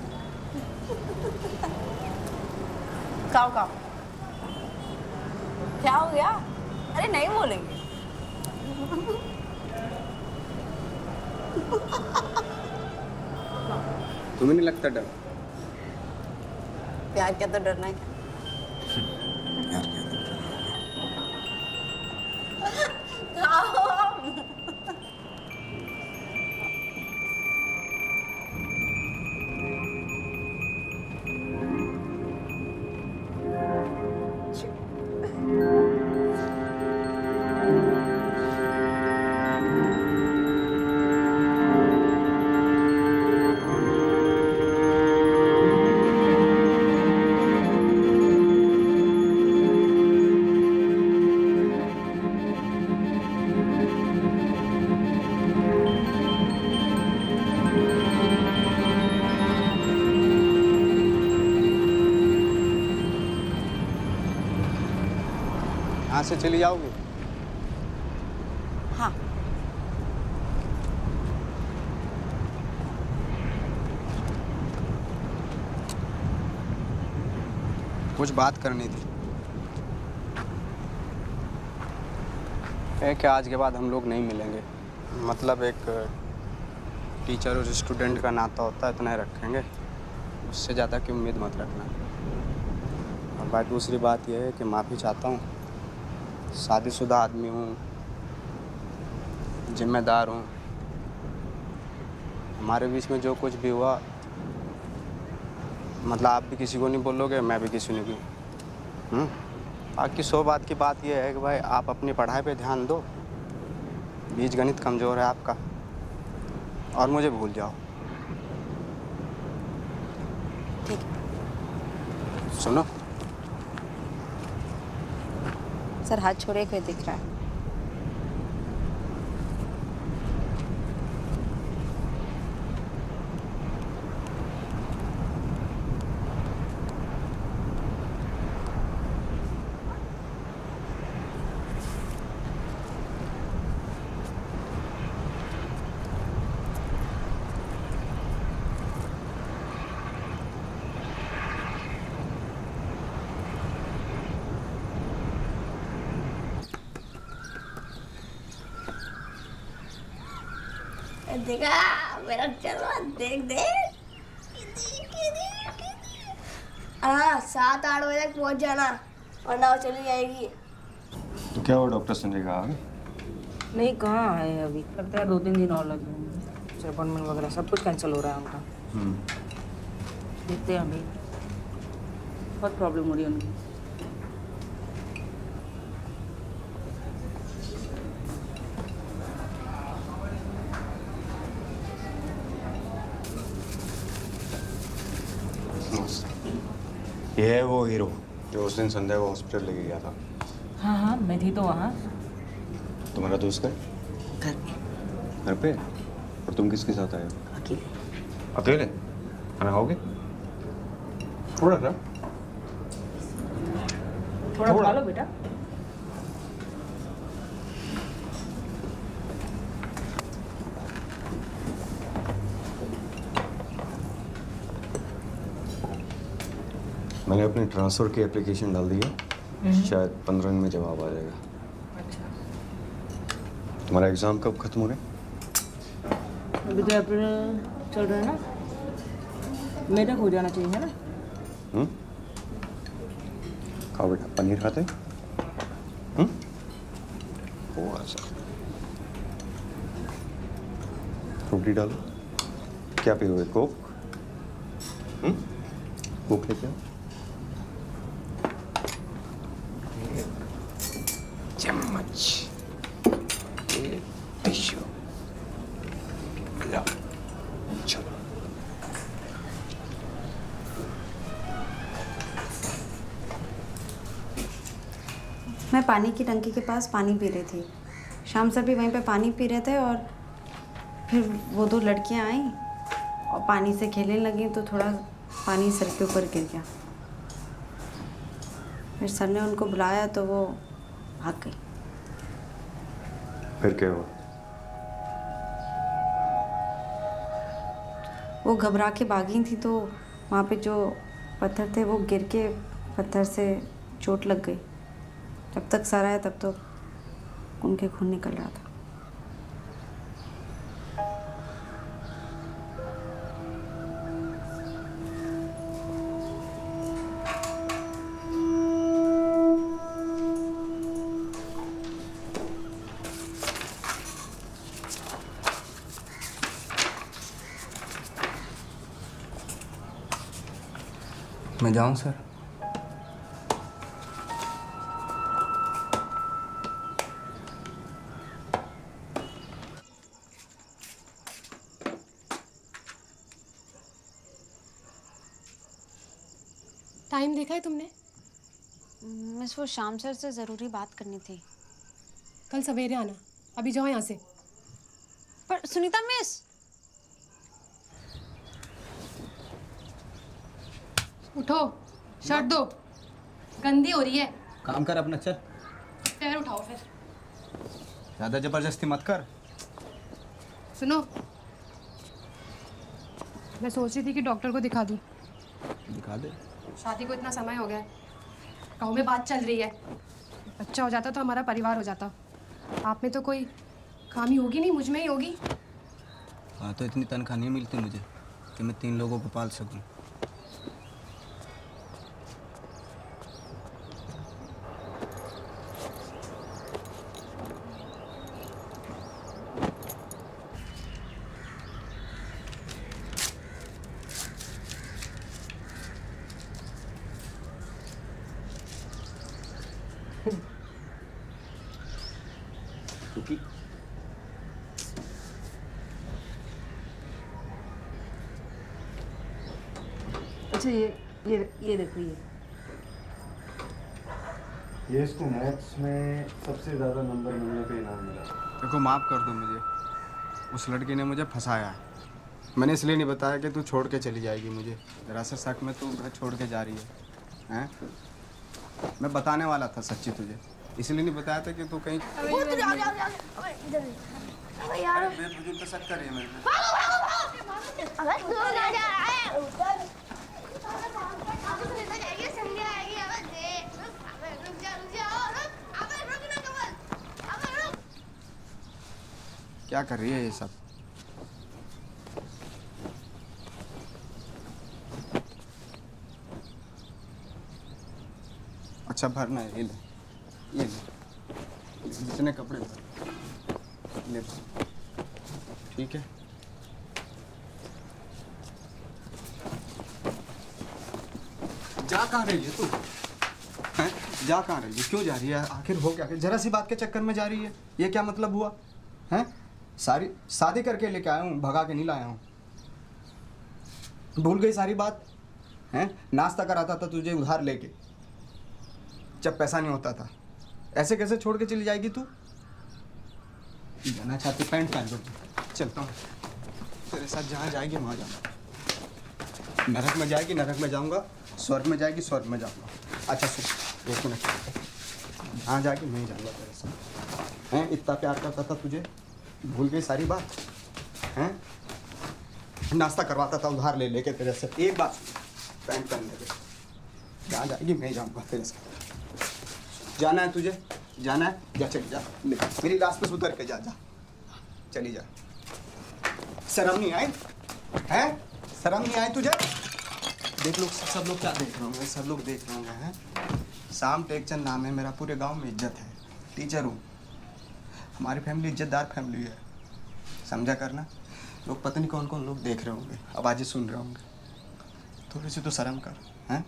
खाओ क्या हो गया? अरे नहीं बोलेंगे। तुम्हें नहीं लगता डर? प्यार क्या तो डरना है क्या? यार क्या तो डर। यहाँ से चली जाओगे? हाँ। कुछ बात करनी थी। एक आज के बाद हम लोग नहीं मिलेंगे। मतलब एक टीचर और स्टूडेंट का नाता होता है, इतना ही रखेंगे। उससे ज़्यादा की उम्मीद मत रखना। और बात दूसरी बात यह है कि माफ़ी चाहता हूँ। शादीशुदा आदमी हूँ, जिम्मेदार हूँ, हमारे बीच में जो कुछ भी हुआ, मतलब आप भी किसी को नहीं बोलोगे, मैं भी किसी ने भी। बाकी 100 बात की बात यह है कि भाई आप अपनी पढ़ाई पे ध्यान दो। बीज गणित कमज़ोर है आपका, और मुझे भूल जाओ। ठीक। सुनो सर, हाथ छोड़े हुए दिख रहा है। देखा मेरा चलवा, देख देख। हाँ, 7-8 बजे तक पहुंच जाना, वरना वो चली जाएगी। तो क्या हुआ, डॉक्टर संजय का आ गए? नहीं, कहाँ है अभी, लगता है 2-3 दिन और लगेंगे। अपॉइंटमेंट वगैरह सब कुछ कैंसिल हो रहा है उनका। देखते हैं अभी, बहुत प्रॉब्लम हो रही है उनकी। ये है वो हीरो जो उस दिन संध्या को हॉस्पिटल लेके गया था। हाँ हाँ, मैं थी तो वहाँ। तुम्हारा दोस्त है? घर पे। घर पे? और तुम किसके साथ आए हो? अकेले। अकेले? खाना खाओगे? थोड़ा सा। थोड़ा खा लो बेटा। मैंने अपनी ट्रांसफ़र की एप्लीकेशन डाल दी है, शायद 15 दिन में जवाब आ जाएगा। अच्छा। तुम्हारा एग्ज़ाम कब खत्म हो रहा है? अभी तो अप्रैल चल रहा है ना, मई तक हो जाना चाहिए, है ना? खाओ बेटा, पनीर खाते हैं? थोड़ा सा फ्रूटी डालो। क्या पियोगे, कोक? कोक लेके आओ। चम्मच, टिश्यू, ला, चलो। मैं पानी की टंकी के पास पानी पी रही थी। शाम सर भी वहीं पे पानी पी रहे थे और फिर वो 2 लड़कियां आईं और पानी से खेलने लगी तो थोड़ा पानी सर के ऊपर गिर गया। फिर सर ने उनको बुलाया तो वो भाग गई। फिर क्या हुआ? वो घबरा के भागी थी तो वहाँ पे जो पत्थर थे वो गिर के पत्थर से चोट लग गई। जब तक सर आया तब तो उनके खून निकल रहा था। मैं जाऊं सर? टाइम देखा है तुमने? मिस, वो शाम सर से ज़रूरी बात करनी थी। कल सवेरे आना, अभी जाओ यहाँ से। पर सुनीता मिस। उठो, शर्ट दो, गंदी हो रही है। काम कर अपना, चल। पैर उठाओ फिर। ज़्यादा ज़बरदस्ती मत कर। सुनो, मैं सोच रही थी कि डॉक्टर को दिखा दूँ। दिखा दे। शादी को इतना समय हो गया है, गाँव में बात चल रही है। बच्चा हो जाता तो हमारा परिवार हो जाता। आप में तो कोई खामी होगी नहीं, मुझ में ही होगी। हाँ, तो इतनी तनख्वाह नहीं मिलती मुझे कि मैं 3 लोगों को पाल सकूं। क्योंकि अच्छा ये देखो ये इसको मैथ्स में सबसे ज़्यादा नंबर मिलने पे इनाम मिला। देखो माफ़ कर दो मुझे, उस लड़की ने मुझे फंसाया है। मैंने इसलिए नहीं बताया कि तू छोड़ के चली जाएगी मुझे। ज़रा सा शक में तू घर छोड़ के जा रही है, हैं? मैं बताने वाला था सच्ची तुझे, इसलिए नहीं बताया था कि तू कहीं यार बेफजूल का शक कर रही है मेरे में। अबे तू ना जा रहा है संध्या आएगी। अबे रुक जा अबे रुक ना कमल, अबे रुक। क्या कर रही है ये सब? अच्छा भरना है, ये ले जितने कपड़े भर ले, ठीक है। जा कहाँ रही है तू? हैं? जा कहाँ रही है? क्यों जा रही है? आखिर हो क्या? जरा सी बात के चक्कर में जा रही है, ये क्या मतलब हुआ? हैं? सारी शादी करके लेके आया हूँ, भगा के नहीं लाया हूँ। भूल गई सारी बात? हैं? नाश्ता कराता था तुझे उधार लेके, जब पैसा नहीं होता था। ऐसे कैसे छोड़ के चली जाएगी तू? जाना चाहती पैंट पहन लो, चलता हूँ तेरे साथ। जहाँ जाएगी वहाँ जाऊँगा। नरक में जाएगी नरक में जाऊँगा, स्वर्ग में जाएगी स्वर्ग में जाऊँगा। अच्छा सुन, एक मिनट, जहाँ जाएगी मैं जाऊँगा तेरे साथ। हैं? इतना प्यार करता था तुझे, भूल गई सारी बात? हैं? नाश्ता करवाता था उधार ले लेके तेरे से। एक बात, पैंट पहन लेके जहाँ जाएगी मैं जाऊँगा तेरे साथ। जाना है तुझे? जाना है? जा चली जा, ले मेरी लाश पे उतर के जा, चली जा। शर्म नहीं आई? हैं? शर्म नहीं आई तुझे? देख लो सब लोग क्या देख रहे होंगे, सब लोग देख रहे होंगे। हैं? शाम टेकचंद नाम है मेरा, पूरे गांव में इज्जत है, टीचर हूँ। हमारी फैमिली इज्जतदार फैमिली है, समझा करना। लोग पता नहीं कौन कौन लोग देख रहे होंगे, आवाज़ें सुन रहे होंगे। थोड़ी सी तो शर्म कर। हैं?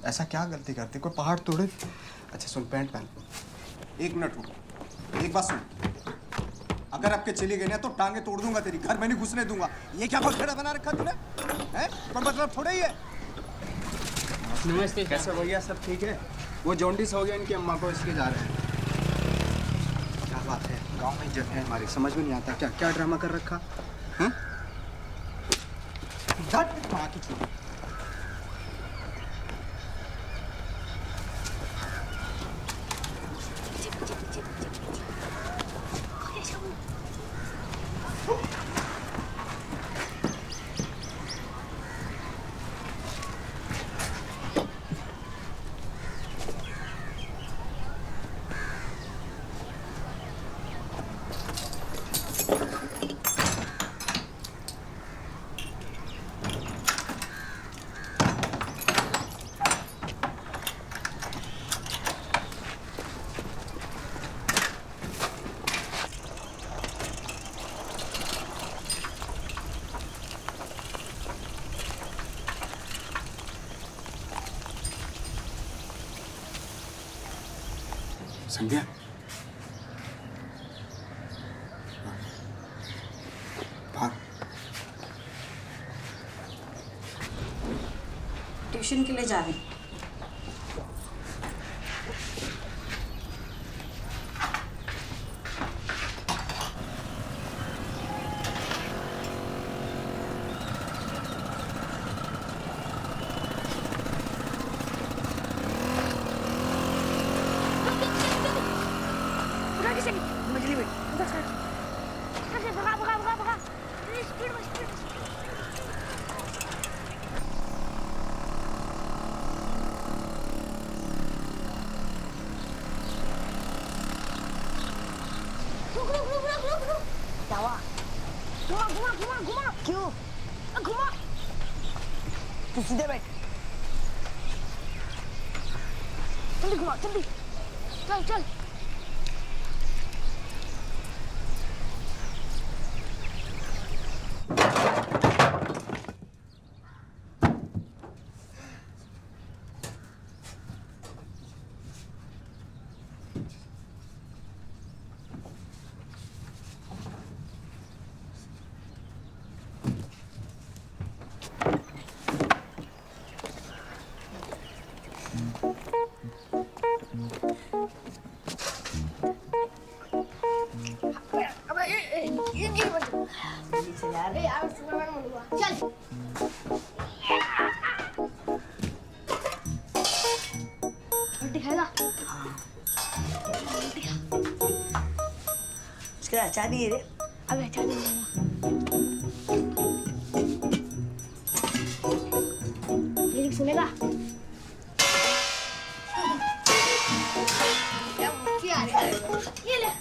ऐसा क्या गलती करती, कोई पहाड़ तोड़े? अच्छा सुन, पैंट पहन। एक मिनट रुक, एक बात सुन, अगर आपके चली गई ना तो टांगे तोड़ दूंगा तेरी, घर में नहीं घुसने दूंगा। ये क्या बखेड़ा बना रखा तूने? हैं? कोई मतलब थोड़ा ही है। नमस्ते। कैसे भैया, सब ठीक है? वो जॉन्डिस हो गया इनकी अम्मा को, इसलिए जा रहे हैं। क्या बात है, गांव में इज्जत है हमारी, समझ में नहीं आता क्या क्या ड्रामा कर रखा। हैं? धट माँ की चूड़ी। संध्या, ट्यूशन के लिए जा रहे हैं। घुमा क्यों? घुमा, तू सीधे बैठ, जल्दी घुमा, जल्दी चल चल। चल यार। अरे यार सुपरमैन बनूंगा चल। रोटी खाएगा? उसके बाद अचार भी है रे। अबे अच्छा नहीं खाएगा। लिरिक सुनेगा? क्या मुक्की आ रही है? ये ले।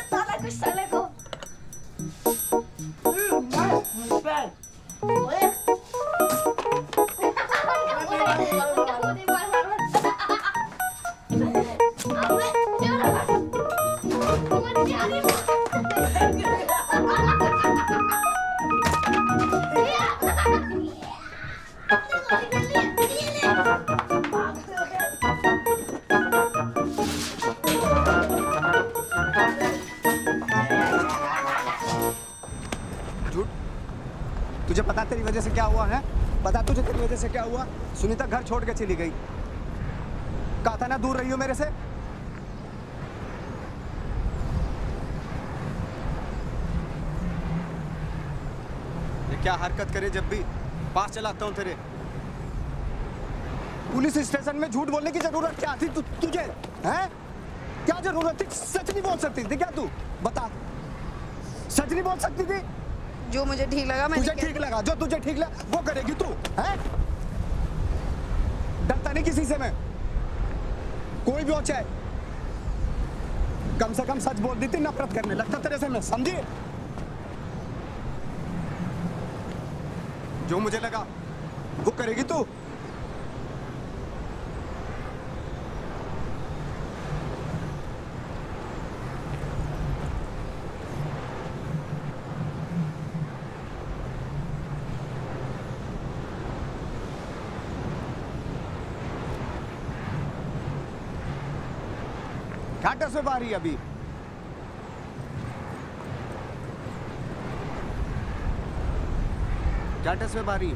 साला कुछ साले को। तुझे पता तेरी वजह से क्या हुआ है? पता तुझे तेरी वजह से क्या हुआ? सुनीता घर छोड़ के चली गई। कहा था ना दूर रही हो मेरे से। ये क्या हरकत करे जब भी पास चलाता हूं तेरे। पुलिस स्टेशन में झूठ बोलने की जरूरत क्या थी तुझे? हैं? क्या जरूरत थी? सच नहीं बोल सकती थी क्या तू? बता, सच नहीं बोल सकती थी? जो मुझे ठीक लगा मैंने तुझे ठीक लगा, जो तुझे ठीक लगा वो करेगी तू, हैं? डरता नहीं किसी से मैं, कोई भी हो चाहे। कम से कम सच बोल दी थी, नफरत करने लगता तेरे से मैं, समझी? जो मुझे लगा वो करेगी तू। घाटा से बारी अभी घाटे से बारी।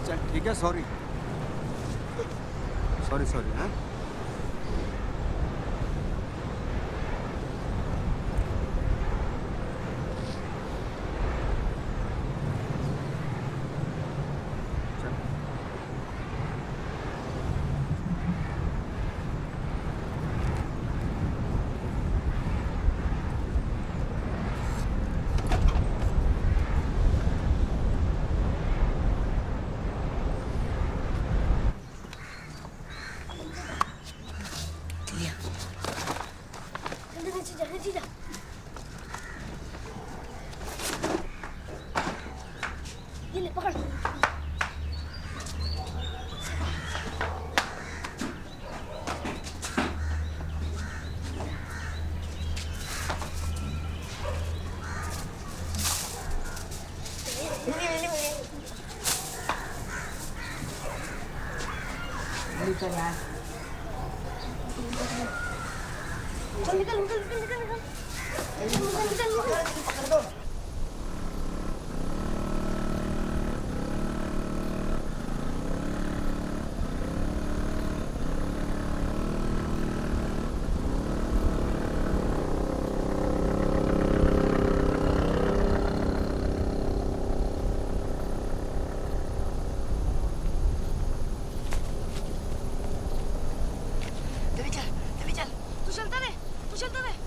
चल ठीक है, सॉरी सॉरी सॉरी। हाँ चल यार, चल निकल निकल निकल निकल निकल निकल निकल पकड़ दो। तू चलता रहे, तू चलता रहे।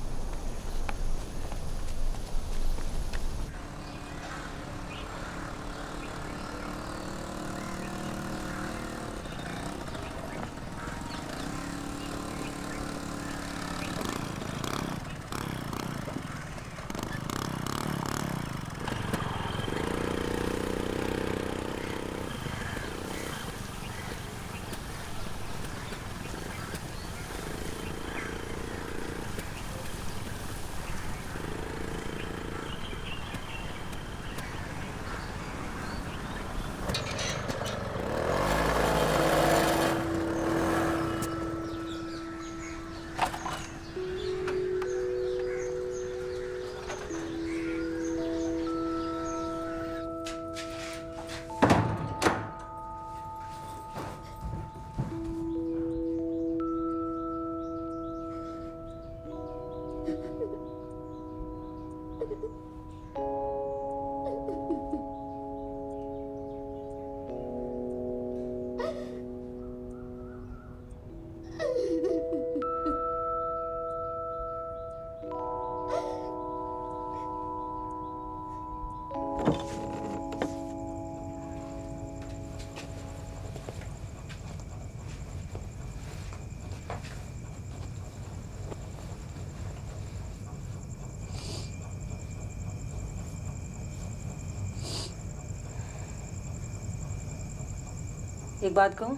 एक बात कहूँ,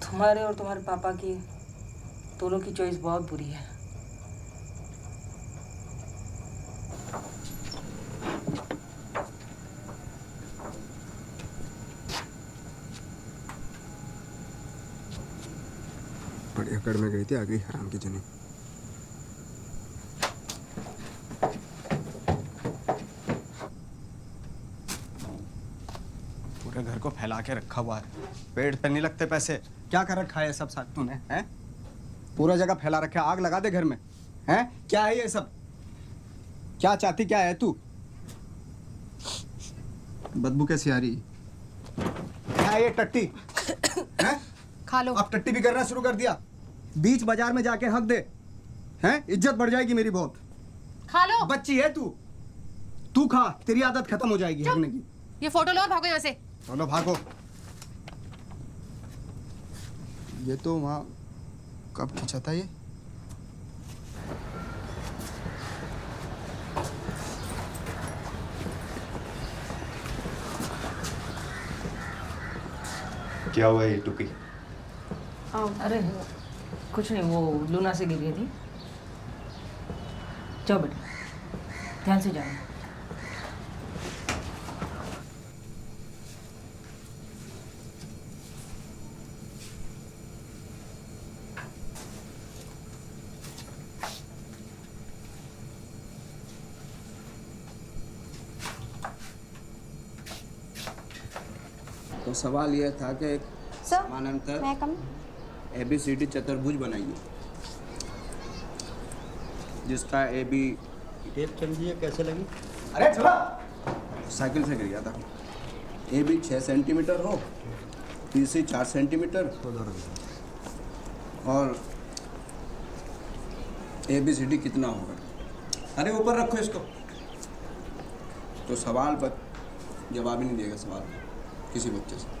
तुम्हारे और तुम्हारे पापा की दोनों की चॉइस बहुत बुरी है। बड़ी अकड़ में गई थी, आ गई हराम की जनी। पूरे घर को फैला के रखा हुआ है, पेड़ पे नहीं लगते पैसे। क्या कर रखा है सब साथ तूने, हैं? पूरा जगह फैला रखा है, आग लगा दे घर में, हैं? क्या है ये सब? क्या चाहती क्या है तू? बदबू कैसी आ रही? क्या है ये टट्टी? हैं? खा लो। अब टट्टी भी करना शुरू कर दिया। बीच बाजार में जाके हक दे, हैं? इज्जत बढ़ जाएगी मेरी बहुत। खा लो। बच्ची है तू, तू खा, तेरी आदत खत्म हो जाएगी हकने की। ये फोटो लो और भागो यहाँ से। चलो भागो। ये तो वहाँ कब खींचा था ये? क्या हुआ ये टुकी? अरे कुछ नहीं, वो लूना से गिर गई थी। जाओ बेटा, ध्यान से जाओ। तो सवाल यह था कि समानांतर ABCD चतुर्भुज बनाइए, जिसका AB टेप समझिए कैसे लगी? अरे चला, साइकिल से गिर गया था। AB 6 सेंटीमीटर हो, BC 4 सेंटीमीटर और ABCD कितना होगा? अरे ऊपर रखो इसको। तो सवाल पर जवाब ही नहीं देगा सवाल किसी बच्चे से।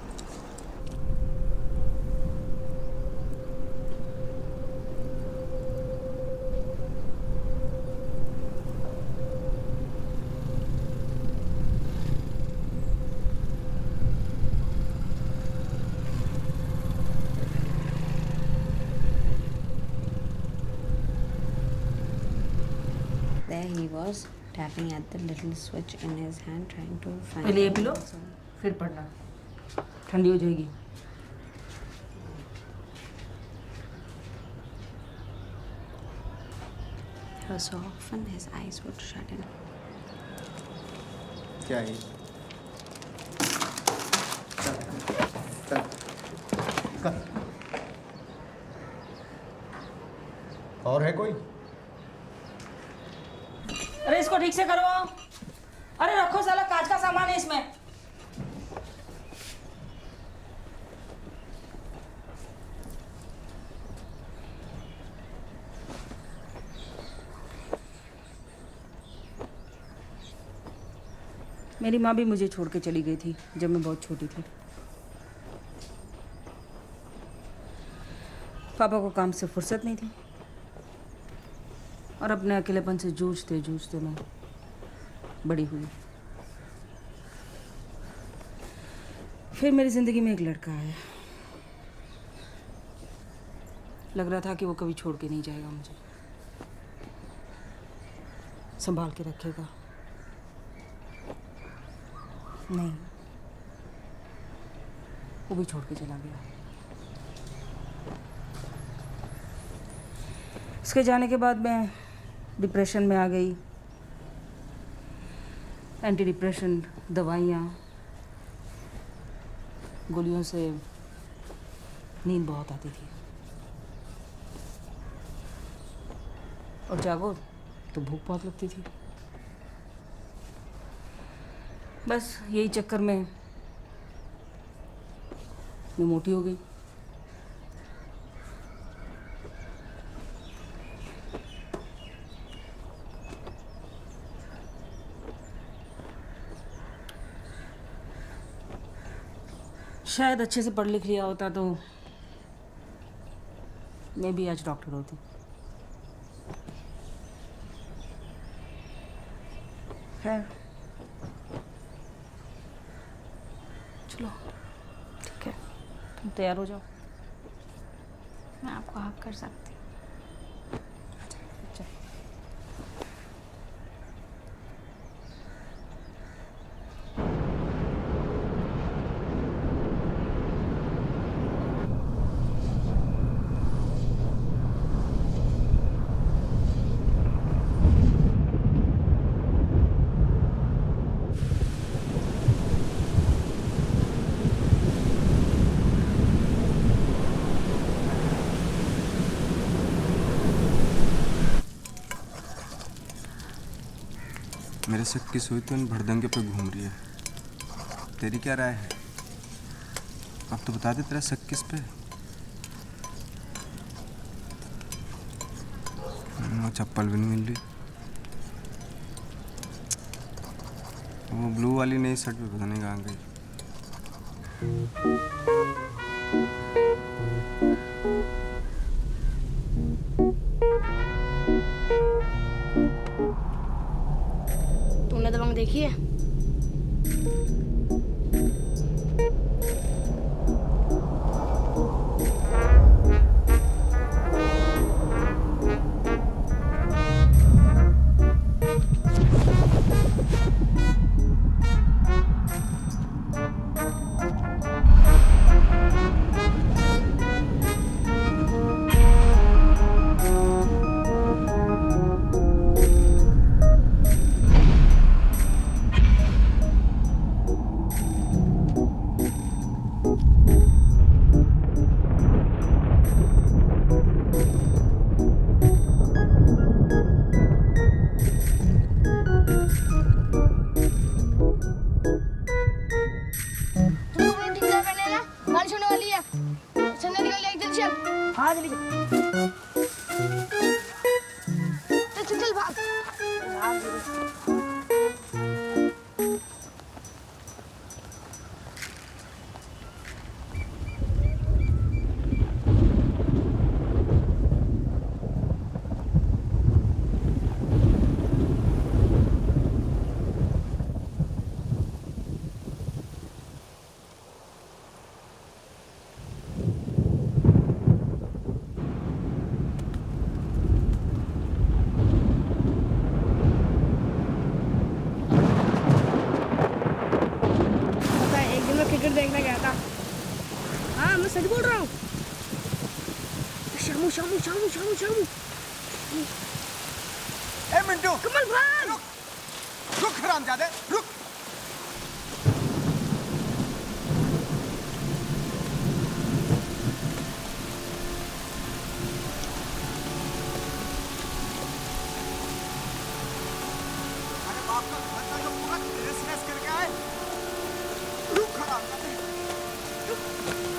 There he was, tapping at the little switch in his hand, trying to find. पहले ये पी लो, फिर पढ़ना, ठंडी हो जाएगी। So often his eyes would shut in. क्या है? और है कोई? अरे इसको ठीक से करो। अरे रखो, साला कांच का सामान है इसमें। मेरी माँ भी मुझे छोड़ के चली गई थी जब मैं बहुत छोटी थी। पापा को काम से फुर्सत नहीं थी और अपने अकेलेपन से जूझते जूझते मैं बड़ी हुई। फिर मेरी ज़िंदगी में एक लड़का आया। लग रहा था कि वो कभी छोड़ के नहीं जाएगा मुझे, संभाल के रखेगा। नहीं, वो भी छोड़ के चला गया। उसके जाने के बाद मैं डिप्रेशन में आ गई। एंटी डिप्रेशन दवाइयाँ, गोलियों से नींद बहुत आती थी और जागो तो भूख बहुत लगती थी। बस यही चक्कर में मैं मोटी हो गई। शायद अच्छे से पढ़ लिख लिया होता तो मैं भी आज डॉक्टर होती। खैर, तैयार हो जाओ। मैं आपको हक कर सकती हूँ। मेरे शक की सुई तो इन भड़दंगे पे घूम रही है। तेरी क्या राय है? अब तो बता दे तेरा शक किस पे? वो चप्पल भी नहीं मिल रही। वो ब्लू वाली नई शर्ट भी पता नहीं कहाँ गई। तुमने दबंग देखी है? हाँ जल्दी चल चल भाग। क्रिकेट देखने गया था। हाँ मैं सच बोल रहा हूँ। शामू शामू शामू शामू शामू। ए मिंटू, कमल भाई रुक, रुक हरामजादे, रुक। अरे बाप का घर का पूरा रेस करके आए। रुक हरामजादे, रुक।